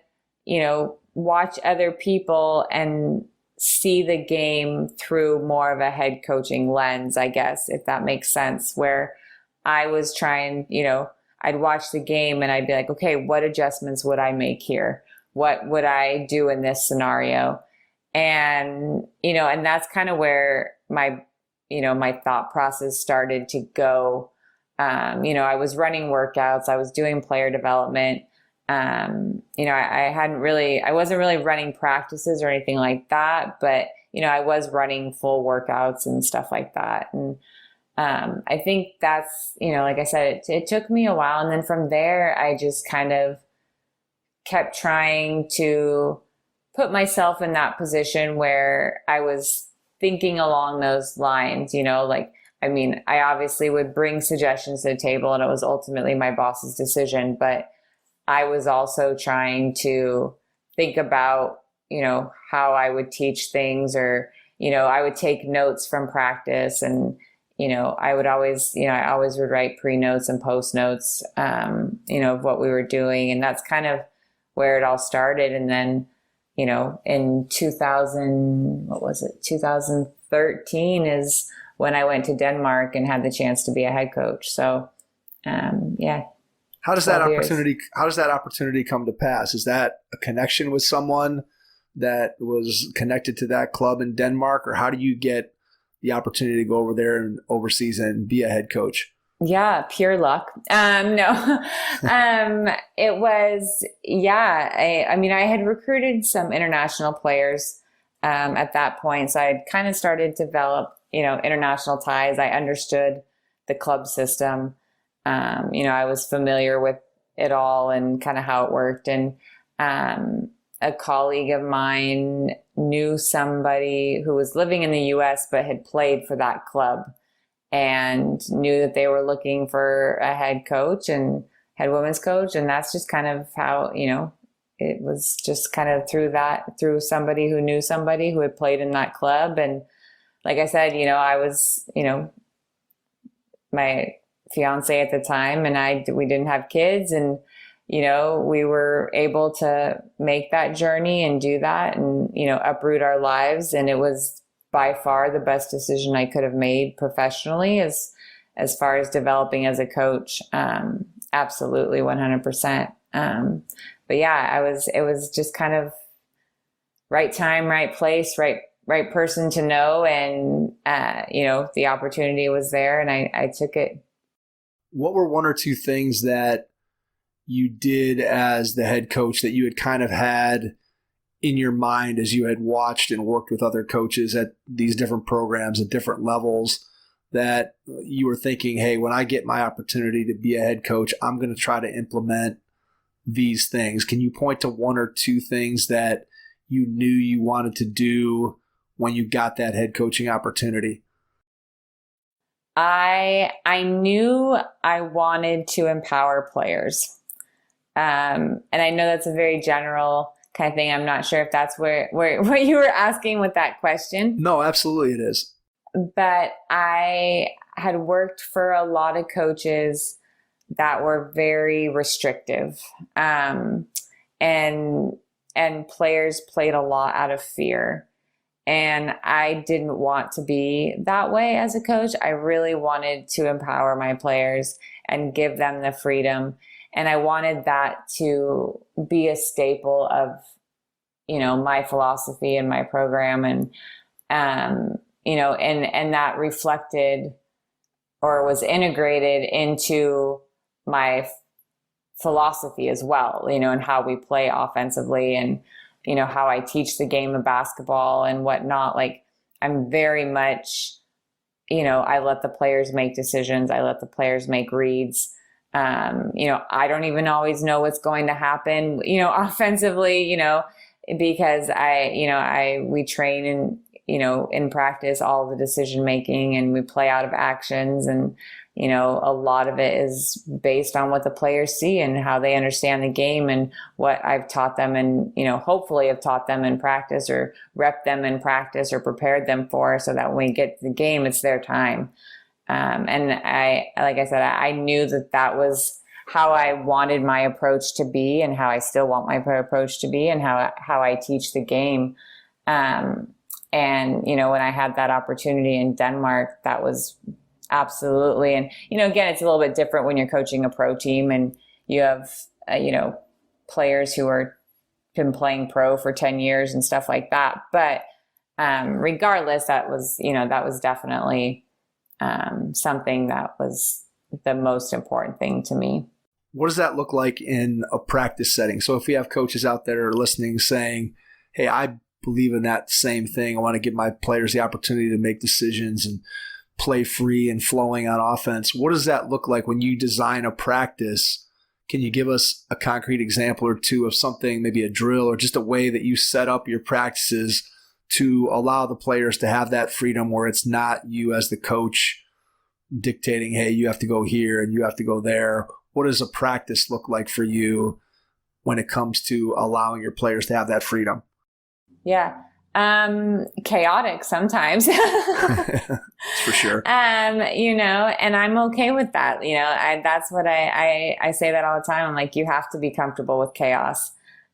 watch other people and see the game through more of a head coaching lens, I guess, if that makes sense, where I was trying, I'd watch the game and I'd be like, okay, what adjustments would I make here? What would I do in this scenario? And, and that's kind of where my thought process started to go. I was running workouts, I was doing player development. I wasn't really running practices or anything like that, but, I was running full workouts and stuff like that. And, I think that's, like I said, it took me a while. And then from there, I just kind of kept trying to put myself in that position where I was thinking along those lines, I obviously would bring suggestions to the table and it was ultimately my boss's decision, but I was also trying to think about, how I would teach things, or, I would take notes from practice, and, I would always, I always would write pre-notes and post-notes, of what we were doing. And that's kind of where it all started. And then, in 2013 is when I went to Denmark and had the chance to be a head coach. So, yeah. How does that opportunity come to pass? Is that a connection with someone that was connected to that club in Denmark, or how do you get the opportunity to go over there and overseas and be a head coach? Yeah, pure luck. No, it was, I had recruited some international players at that point. So I had kind of started to develop, international ties. I understood the club system. I was familiar with it all and kind of how it worked. And a colleague of mine knew somebody who was living in the US but had played for that club, and knew that they were looking for a head coach and head women's coach. And that's just kind of how, it was just kind of through somebody who knew somebody who had played in that club. And like I said, I was, my fiance at the time and we didn't have kids, and, we were able to make that journey and do that and, uproot our lives. And it was by far the best decision I could have made professionally as far as developing as a coach. Absolutely 100%. But yeah, it was just kind of right time, right place, right person to know. And, the opportunity was there and I took it. What were one or two things that you did as the head coach that you had kind of had in your mind as you had watched and worked with other coaches at these different programs at different levels, that you were thinking, hey, when I get my opportunity to be a head coach, I'm going to try to implement these things? Can you point to one or two things that you knew you wanted to do when you got that head coaching opportunity? I knew I wanted to empower players. And I know that's a very general kind of thing. I'm not sure if that's where what you were asking with that question. No, absolutely it is. But I had worked for a lot of coaches that were very restrictive. And players played a lot out of fear. And I didn't want to be that way as a coach. I really wanted to empower my players and give them the freedom. And I wanted that to be a staple of, my philosophy and my program. And, and that reflected or was integrated into my philosophy as well, and how we play offensively and, how I teach the game of basketball and whatnot. Like, I'm very much, I let the players make decisions. I let the players make reads. I don't even always know what's going to happen, offensively, because we train and, in practice, all the decision making, and we play out of actions. And, a lot of it is based on what the players see and how they understand the game and what I've taught them and, hopefully have taught them in practice or rep them in practice or prepared them for, so that when we get to the game, it's their time. And like I said, I knew that was how I wanted my approach to be and how I still want my approach to be and how I teach the game. And, when I had that opportunity in Denmark, that was absolutely. And, again, it's a little bit different when you're coaching a pro team and you have, players who are been playing pro for 10 years and stuff like that. But regardless, that was definitely something that was the most important thing to me. What does that look like in a practice setting? So if we have coaches out there listening saying, hey, I believe in that same thing. I want to give my players the opportunity to make decisions and play free and flowing on offense. What does that look like when you design a practice? Can you give us a concrete example or two of something, maybe a drill or just a way that you set up your practices to allow the players to have that freedom where it's not you as the coach dictating, hey, you have to go here and you have to go there? What does a practice look like for you when it comes to allowing your players to have that freedom? Yeah. Chaotic sometimes. For sure. And I'm okay with that. That's what I say that all the time. I'm like, you have to be comfortable with chaos.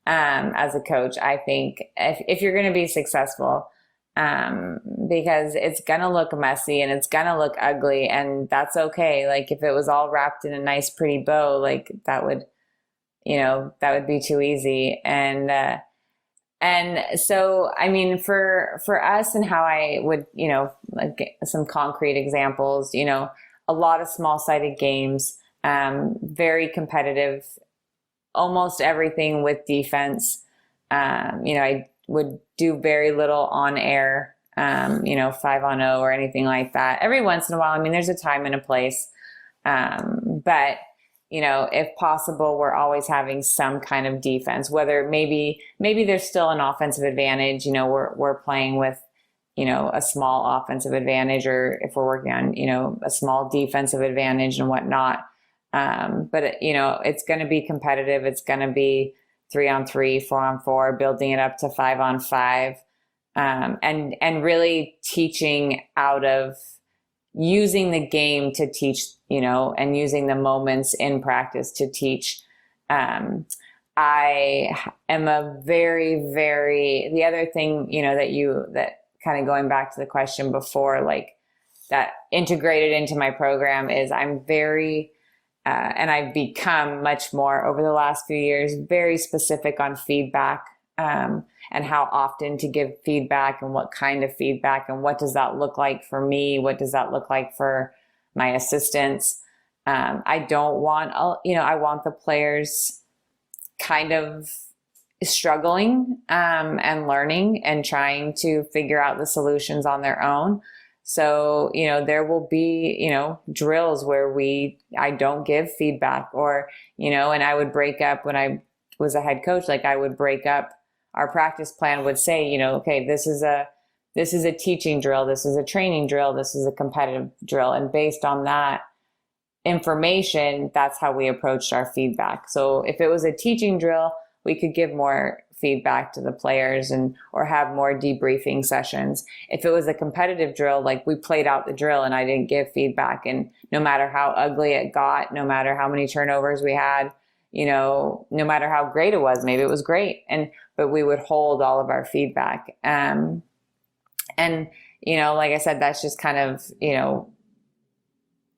As a coach, I think if you're going to be successful, because it's going to look messy and it's going to look ugly, and that's okay. Like if it was all wrapped in a nice, pretty bow, like that would be too easy. And so, I mean, for us and how I would, like some concrete examples, a lot of small-sided games, very competitive, almost everything with defense. I would do very little on air, 5-on-0 or anything like that. Every once in a while, I mean, there's a time and a place. But if possible, we're always having some kind of defense, whether maybe there's still an offensive advantage, we're playing with, a small offensive advantage, or if we're working on, a small defensive advantage and whatnot. But it's going to be competitive. It's going to be 3-on-3, 4-on-4, building it up to 5-on-5, and really teaching out of using the game to teach, and using the moments in practice to teach. I am a very, very, the other thing, that kind of going back to the question before, like that integrated into my program is I'm very, and I've become much more over the last few years, very specific on feedback, and how often to give feedback and what kind of feedback and what does that look like for me? What does that look like for my assistants? I don't want, I want the players kind of struggling and learning and trying to figure out the solutions on their own. So, there will be, drills where I don't give feedback, or, and I would break up when I was a head coach, like I would break up. Our practice plan would say, okay, this is a teaching drill. This is a training drill. This is a competitive drill. And based on that information, that's how we approached our feedback. So if it was a teaching drill, we could give more feedback to the players or have more debriefing sessions. If it was a competitive drill, like we played out the drill and I didn't give feedback, and no matter how ugly it got, no matter how many turnovers we had, no matter how great it was, maybe it was great. But we would hold all of our feedback. And, like I said, that's just kind of,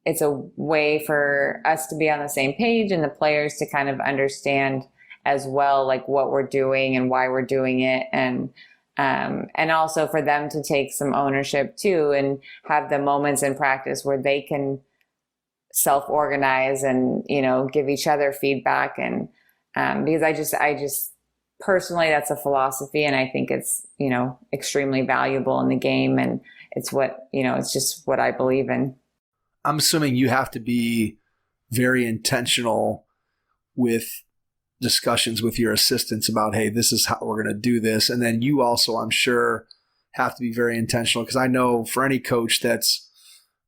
it's a way for us to be on the same page and the players to kind of understand as well, like what we're doing and why we're doing it. And also for them to take some ownership too, and have the moments in practice where they can self-organize and, give each other feedback. And, because I just personally, that's a philosophy. And I think it's, extremely valuable in the game. And it's what, it's just what I believe in. I'm assuming you have to be very intentional with discussions with your assistants about, hey, this is how we're going to do this. And then you also, I'm sure, have to be very intentional, because I know for any coach that's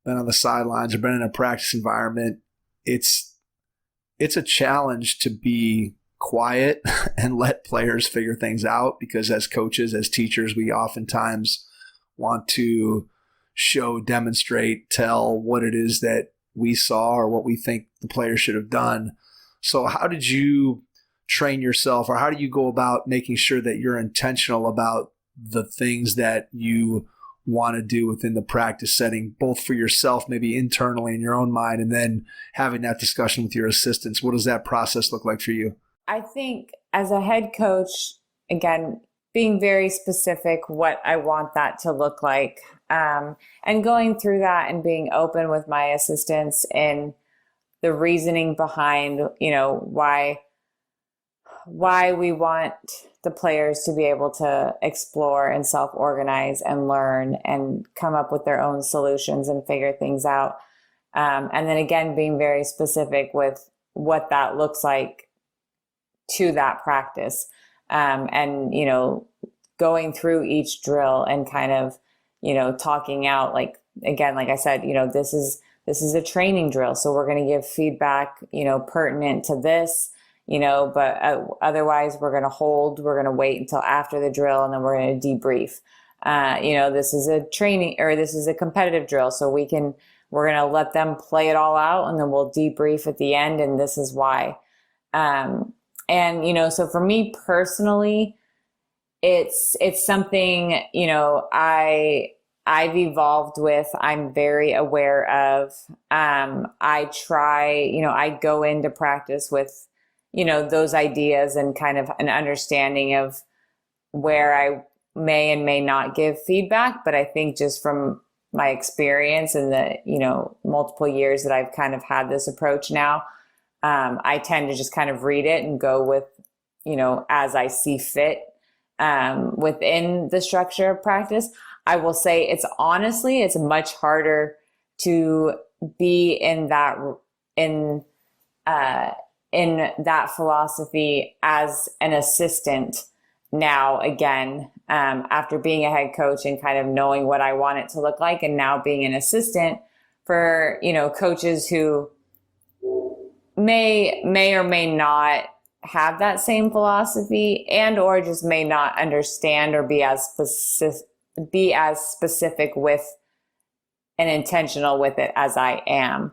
been on the sidelines or been in a practice environment, it's a challenge to be quiet and let players figure things out, because as coaches, as teachers, we oftentimes want to show, demonstrate, tell what it is that we saw or what we think the player should have done. So how did you train yourself, or how do you go about making sure that you're intentional about the things that you want to do within the practice setting, both for yourself, maybe internally in your own mind, and then having that discussion with your assistants? What does that process look like for you? I think as a head coach, again, being very specific what I want that to look like, and going through that and being open with my assistants and the reasoning behind, why we want the players to be able to explore and self-organize and learn and come up with their own solutions and figure things out. And then again, being very specific with what that looks like to that practice. And, going through each drill and kind of, talking out, like, again, like I said, this is a training drill. So we're going to give feedback, pertinent to this, but otherwise we're going to wait until after the drill, and then we're going to debrief. This is a training, or this is a competitive drill. So we're going to let them play it all out, and then we'll debrief at the end. And this is why. So for me personally, it's something, I've evolved with, I'm very aware of. I go into practice with, those ideas and kind of an understanding of where I may and may not give feedback. But I think just from my experience and the, multiple years that I've kind of had this approach now, I tend to just kind of read it and go with, as I see fit, within the structure of practice. I will say it's much harder to be in that philosophy as an assistant now, again, after being a head coach and kind of knowing what I want it to look like, and now being an assistant for, coaches who may or may not have that same philosophy, and or just may not understand or be as specific with and intentional with it as I am.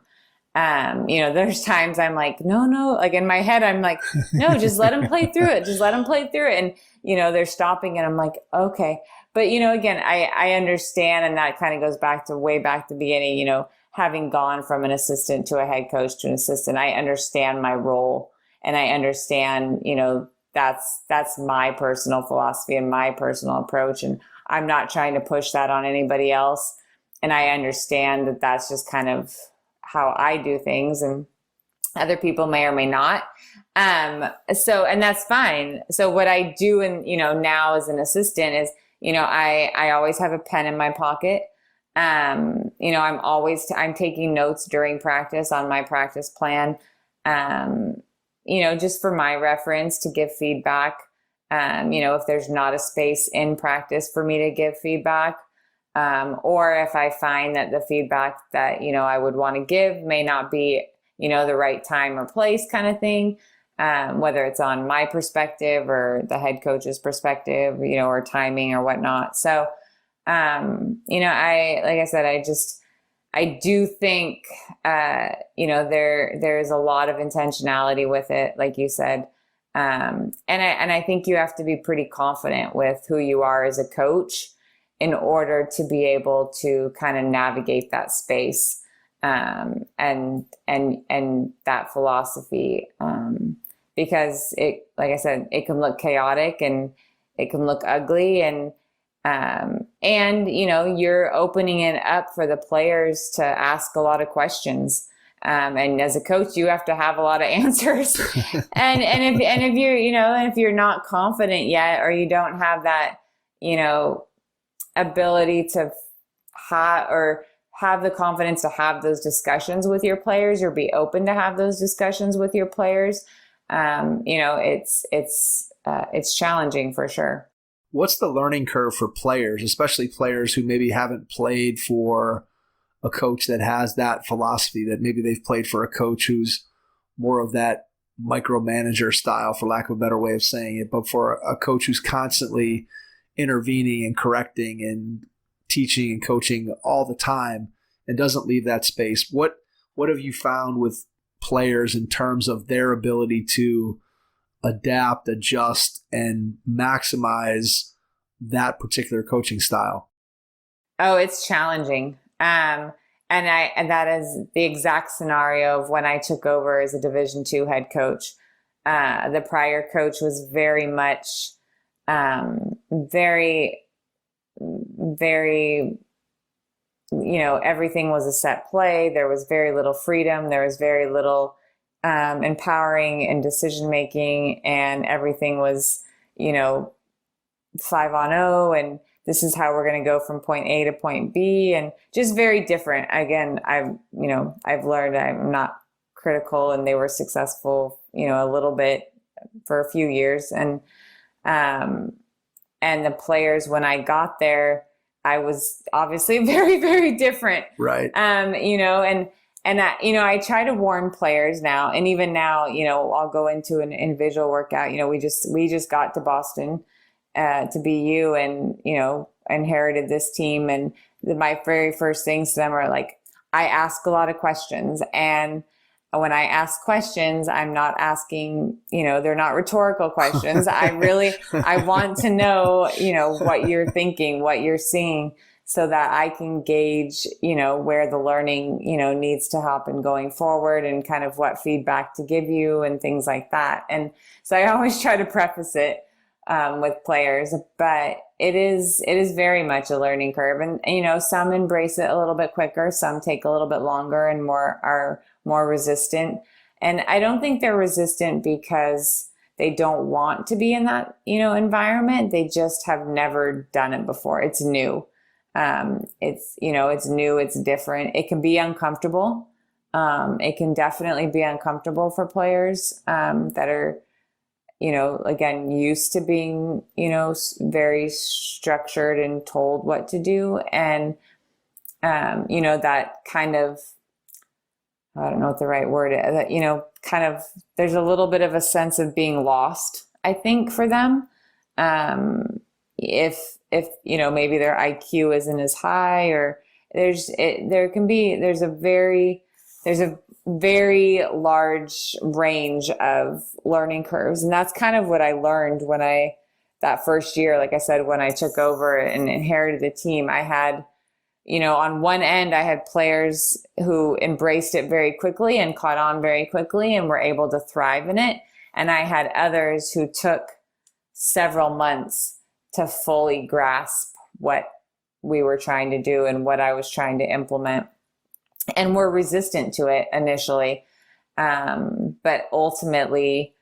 There's times I'm like, no, like in my head, I'm like, no, just let them play through it. Just let them play through it. And, they're stopping, and I'm like, okay. But, again, I understand. And that kind of goes back to way back to the beginning, having gone from an assistant to a head coach to an assistant. I understand my role, and I understand, that's my personal philosophy and my personal approach. And I'm not trying to push that on anybody else. And I understand that that's just kind of how I do things, and other people may or may not. And that's fine. So what I do, now as an assistant is, I always have a pen in my pocket. I'm taking notes during practice on my practice plan, just for my reference to give feedback. If there's not a space in practice for me to give feedback, or if I find that the feedback that, I would want to give may not be, the right time or place kind of thing, whether it's on my perspective or the head coach's perspective, or timing or whatnot. So, I do think, there's a lot of intentionality with it, like you said. And I think you have to be pretty confident with who you are as a coach in order to be able to kind of navigate that space, and that philosophy, because it, like I said, it can look chaotic and it can look ugly, and you're opening it up for the players to ask a lot of questions. And as a coach, you have to have a lot of answers. and if you're not confident yet, or you don't have that, ability to have the confidence to have those discussions with your players, or be open to have those discussions with your players, it's challenging for sure. What's the learning curve for players, especially players who maybe haven't played for a coach that has that philosophy, that maybe they've played for a coach who's more of that micromanager style, for lack of a better way of saying it, but for a coach who's constantly intervening and correcting and teaching and coaching all the time and doesn't leave that space? What have you found with players in terms of their ability to adapt, adjust, and maximize that particular coaching style? Oh, it's challenging. And that is the exact scenario of when I took over as a Division II head coach. The prior coach was very much, very, very, everything was a set play. There was very little freedom. There was very little empowering in decision making, and everything was, 5-on-0, and this is how we're going to go from point A to point B, and just very different. Again, I've learned I'm not critical, and they were successful, a little bit for a few years. And the players, when I got there, I was obviously very, very different. Right. I try to warn players now, and even now, I'll go into an individual workout. We just got to Boston to BU, and inherited this team, and my very first things to them are like, I ask a lot of questions, and when I ask questions, I'm not asking, they're not rhetorical questions. I want to know, what you're thinking, what you're seeing, so that I can gauge, where the learning, needs to happen going forward, and kind of what feedback to give you and things like that. And so I always try to preface it with players, but it is very much a learning curve. And, some embrace it a little bit quicker, some take a little bit longer and are more resistant. And I don't think they're resistant because they don't want to be in that, environment. They just have never done it before. It's new. It's new, it's different. It can be uncomfortable. It can definitely be uncomfortable for players that are, again, used to being, very structured and told what to do. And, that kind of, I don't know what the right word is, that, kind of, there's a little bit of a sense of being lost, I think, for them. If maybe their IQ isn't as high, or there's a very large range of learning curves. And that's kind of what I learned that first year, like I said, when I took over and inherited the team. I had, on one end, I had players who embraced it very quickly and caught on very quickly and were able to thrive in it. And I had others who took several months to fully grasp what we were trying to do and what I was trying to implement, and were resistant to it initially. But ultimately,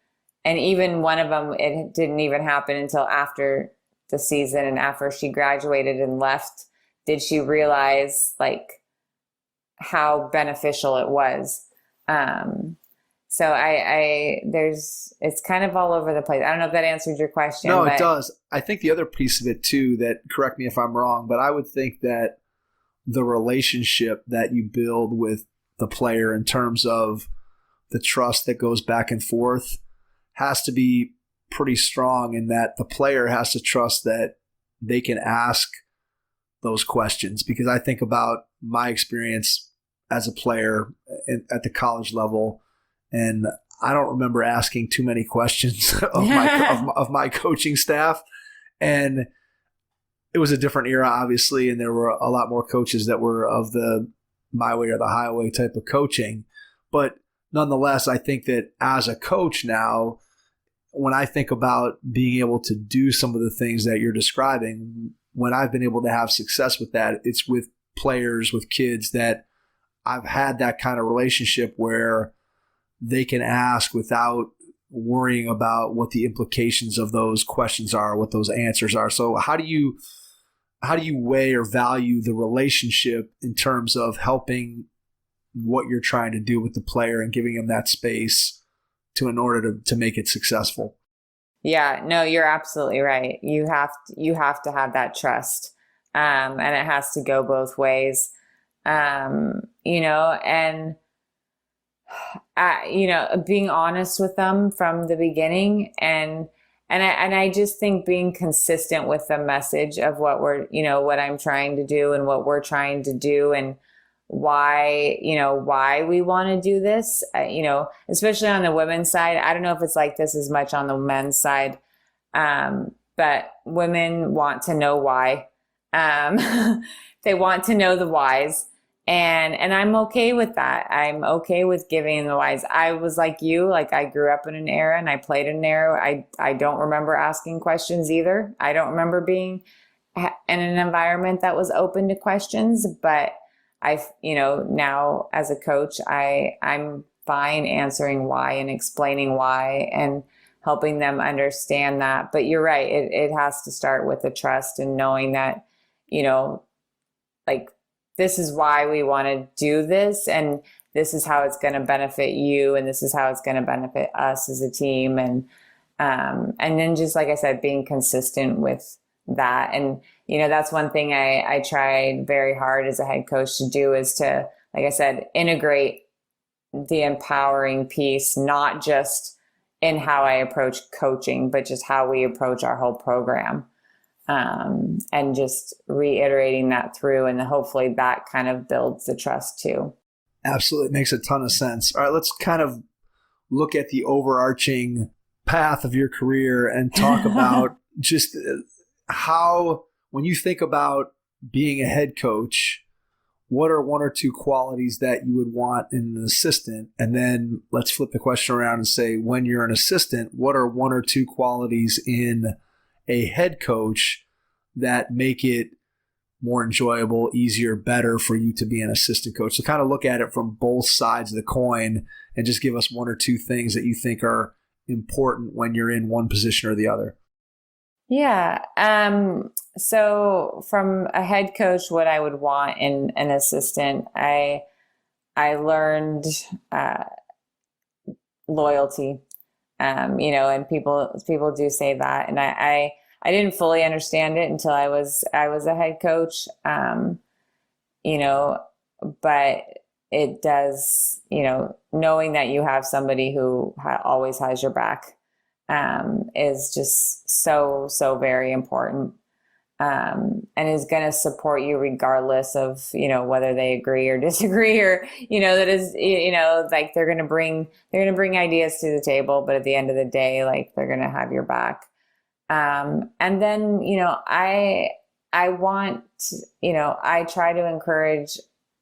and even one of them, it didn't even happen until after the season and after she graduated and left, did she realize like how beneficial it was. So it's kind of all over the place. I don't know if that answered your question. No, it does. I think the other piece of it too, that, correct me if I'm wrong, but I would think that the relationship that you build with the player in terms of the trust that goes back and forth has to be pretty strong, in that the player has to trust that they can ask those questions. Because I think about my experience as a player at the college level, and I don't remember asking too many questions of my coaching staff. And it was a different era, obviously, and there were a lot more coaches that were of the my way or the highway type of coaching. But nonetheless, I think that as a coach now, when I think about being able to do some of the things that you're describing, when I've been able to have success with that, it's with players, with kids that I've had that kind of relationship where they can ask without worrying about what the implications of those questions are, what those answers are. So how do you weigh or value the relationship in terms of helping what you're trying to do with the player and giving them that space in order to make it successful? Yeah, no, you're absolutely right. You have to have that trust, and it has to go both ways. And being honest with them from the beginning, and I just think being consistent with the message of what what I'm trying to do and what we're trying to do, and why we want to do this, especially on the women's side. I don't know if it's like this as much on the men's side. but women want to know why. They want to know the whys. And I'm okay with that. I'm okay with giving the whys. I was like you, like I grew up in an era and I played in an era. I don't remember asking questions either. I don't remember being in an environment that was open to questions, but now as a coach, I'm fine answering why and explaining why and helping them understand that. But you're right. It has to start with the trust and knowing that, like, this is why we want to do this, and this is how it's going to benefit you, and this is how it's going to benefit us as a team. And then just like I said, being consistent with that. And, that's one thing I tried very hard as a head coach to do, is to, like I said, integrate the empowering piece, not just in how I approach coaching, but just how we approach our whole program. And just reiterating that through, and hopefully that kind of builds the trust too. Absolutely. It makes a ton of sense. All right, let's kind of look at the overarching path of your career and talk about just how, when you think about being a head coach, what are one or two qualities that you would want in an assistant? And then let's flip the question around and say, when you're an assistant, what are one or two qualities in a head coach that make it more enjoyable, easier, better for you to be an assistant coach? So kind of look at it from both sides of the coin and just give us one or two things that you think are important when you're in one position or the other. Yeah. So from a head coach, what I would want in an assistant, I learned loyalty. And people do say that, and I didn't fully understand it until I was a head coach, but it does, knowing that you have somebody who always has your back is just so very important, and is going to support you regardless of, whether they agree or disagree, or, that is, like they're going to bring ideas to the table, but at the end of the day, like they're going to have your back. And then, I want, I try to encourage,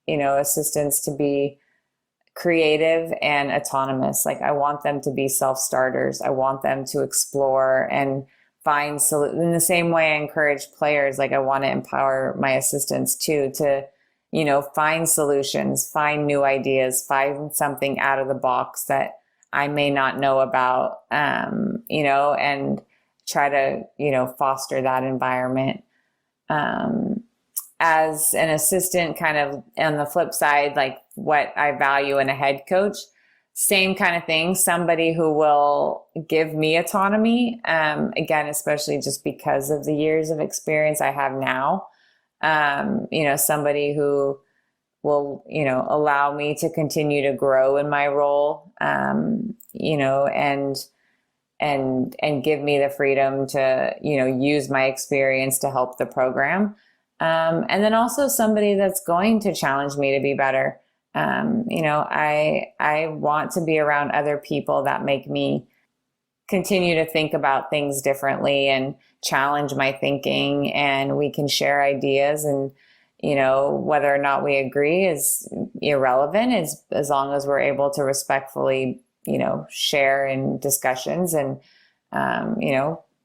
assistants to be creative and autonomous. Like I want them to be self-starters. I want them to explore and find in the same way I encourage players. Like I want to empower my assistants too, to, find solutions, find new ideas, find something out of the box that I may not know about, and try to, foster that environment. As an assistant, kind of on the flip side, like what I value in a head coach, same kind of thing, somebody who will give me autonomy, again, especially just because of the years of experience I have now, somebody who will, allow me to continue to grow in my role, and give me the freedom to, use my experience to help the program. And then also somebody that's going to challenge me to be better. I want to be around other people that make me continue to think about things differently and challenge my thinking, and we can share ideas, and, whether or not we agree is irrelevant, as long as we're able to respectfully, share in discussions. And,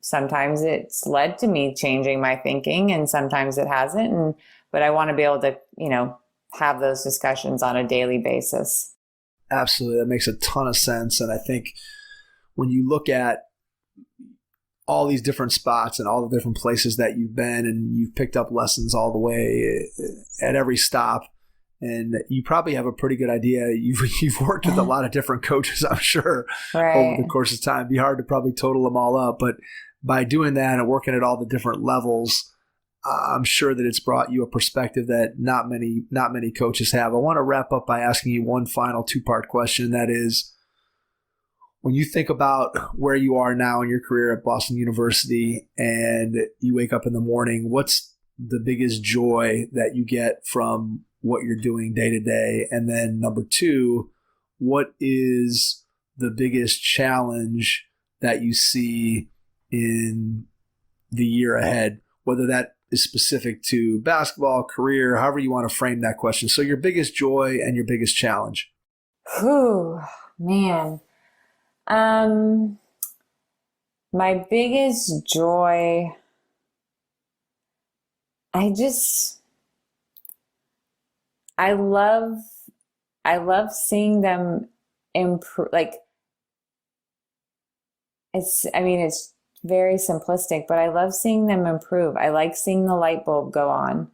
sometimes it's led to me changing my thinking and sometimes it hasn't. But I want to be able to, have those discussions on a daily basis. Absolutely. That makes a ton of sense. And I think when you look at all these different spots and all the different places that you've been, and you've picked up lessons all the way at every stop, and you probably have a pretty good idea. You've worked with a lot of different coaches, I'm sure, right, over the course of time. It'd be hard to probably total them all up, but by doing that and working at all the different levels, I'm sure that it's brought you a perspective that not many coaches have. I want to wrap up by asking you one final two-part question. That is, when you think about where you are now in your career at Boston University and you wake up in the morning, what's the biggest joy that you get from what you're doing day to day? And then number two, what is the biggest challenge that you see in the year ahead, whether that is specific to basketball, career, however you want to frame that question. So your biggest joy and your biggest challenge. Whew, man. My biggest joy, I love seeing them improve. Like, it's very simplistic, but I love seeing them improve. I like seeing the light bulb go on,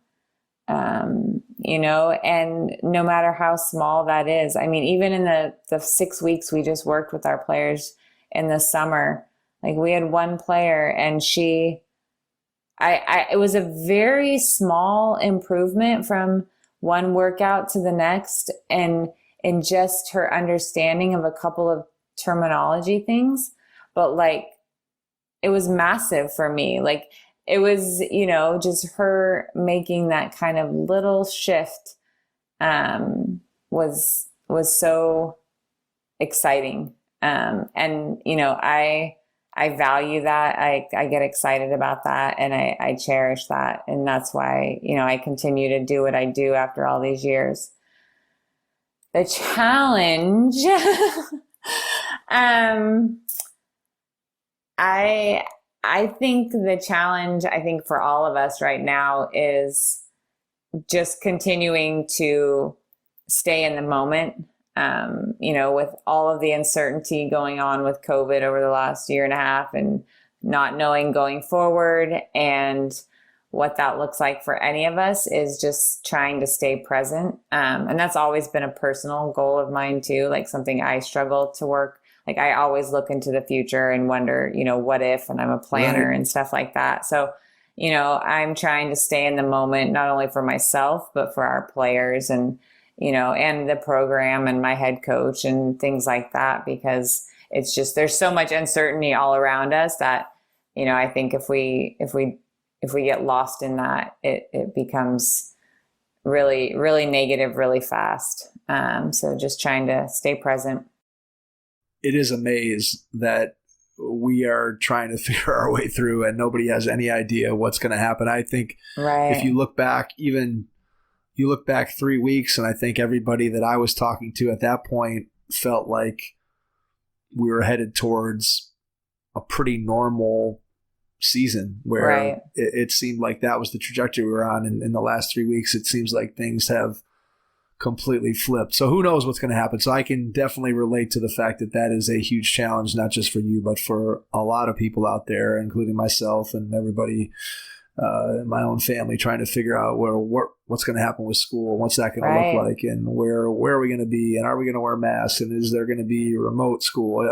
and no matter how small that is. I mean, even in the 6 weeks we just worked with our players in the summer, like we had one player and it was a very small improvement from one workout to the next, and in just her understanding of a couple of terminology things. But like, it was massive for me. Like, it was, just her making that kind of little shift was so exciting. And I value that. I get excited about that, and I cherish that. And that's why, I continue to do what I do after all these years. The challenge, I think the challenge, for all of us right now is just continuing to stay in the moment. With all of the uncertainty going on with COVID over the last year and a half, and not knowing going forward and what that looks like for any of us, is just trying to stay present. And that's always been a personal goal of mine too, like something I struggle to work. Like, I always look into the future and wonder, what if, and I'm a planner and stuff like that. So, I'm trying to stay in the moment, not only for myself, but for our players and the program and my head coach and things like that, because it's just, there's so much uncertainty all around us that, I think if we get lost in that, it becomes really, really negative really fast. So just trying to stay present. It is a maze that we are trying to figure our way through, and nobody has any idea what's going to happen. I think if you look back, you look back 3 weeks, and I think everybody that I was talking to at that point felt like we were headed towards a pretty normal season, where it seemed like that was the trajectory we were on. And in the last 3 weeks, it seems like things have completely flipped. So who knows what's going to happen. So I can definitely relate to the fact that is a huge challenge, not just for you, but for a lot of people out there, including myself and everybody in my own family, trying to figure out what's going to happen with school, what's that going to look like, and where are we going to be, and are we going to wear masks, and is there going to be remote school?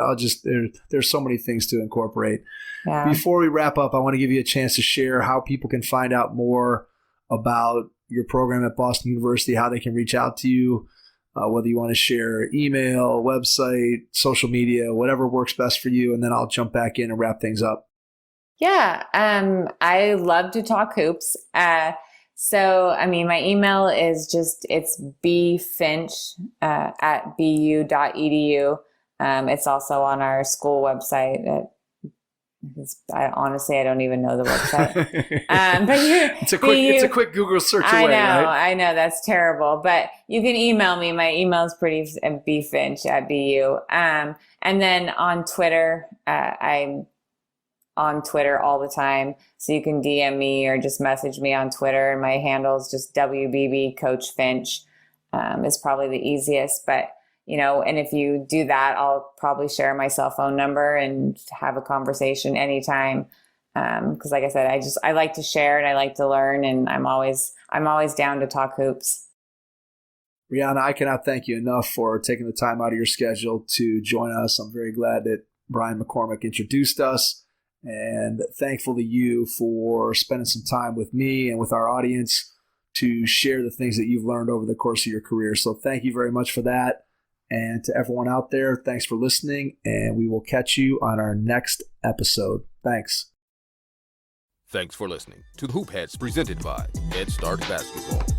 There's so many things to incorporate. Yeah. Before we wrap up, I want to give you a chance to share how people can find out more about your program at Boston University, how they can reach out to you, whether you want to share email, website, social media, whatever works best for you, and then I'll jump back in and wrap things up. Yeah, I love to talk hoops. So, my email is it's bfinch at bu.edu. It's also on our school website. Honestly, I don't even know the website. But it's a quick Google search away. I know that's terrible, but you can email me. My email is pretty bfinch at bu. And then on Twitter, I'm on Twitter all the time, so you can DM me or just message me on Twitter. And my handle is just WBB Coach Finch. Is probably the easiest, but. And if you do that, I'll probably share my cell phone number and have a conversation anytime. Because like I said, I like to share and I like to learn, and I'm always down to talk hoops. Brianna, I cannot thank you enough for taking the time out of your schedule to join us. I'm very glad that Brian McCormick introduced us, and thankful to you for spending some time with me and with our audience to share the things that you've learned over the course of your career. So thank you very much for that. And to everyone out there, thanks for listening, and we will catch you on our next episode. Thanks. Thanks for listening to the Hoop Heads presented by Head Start Basketball.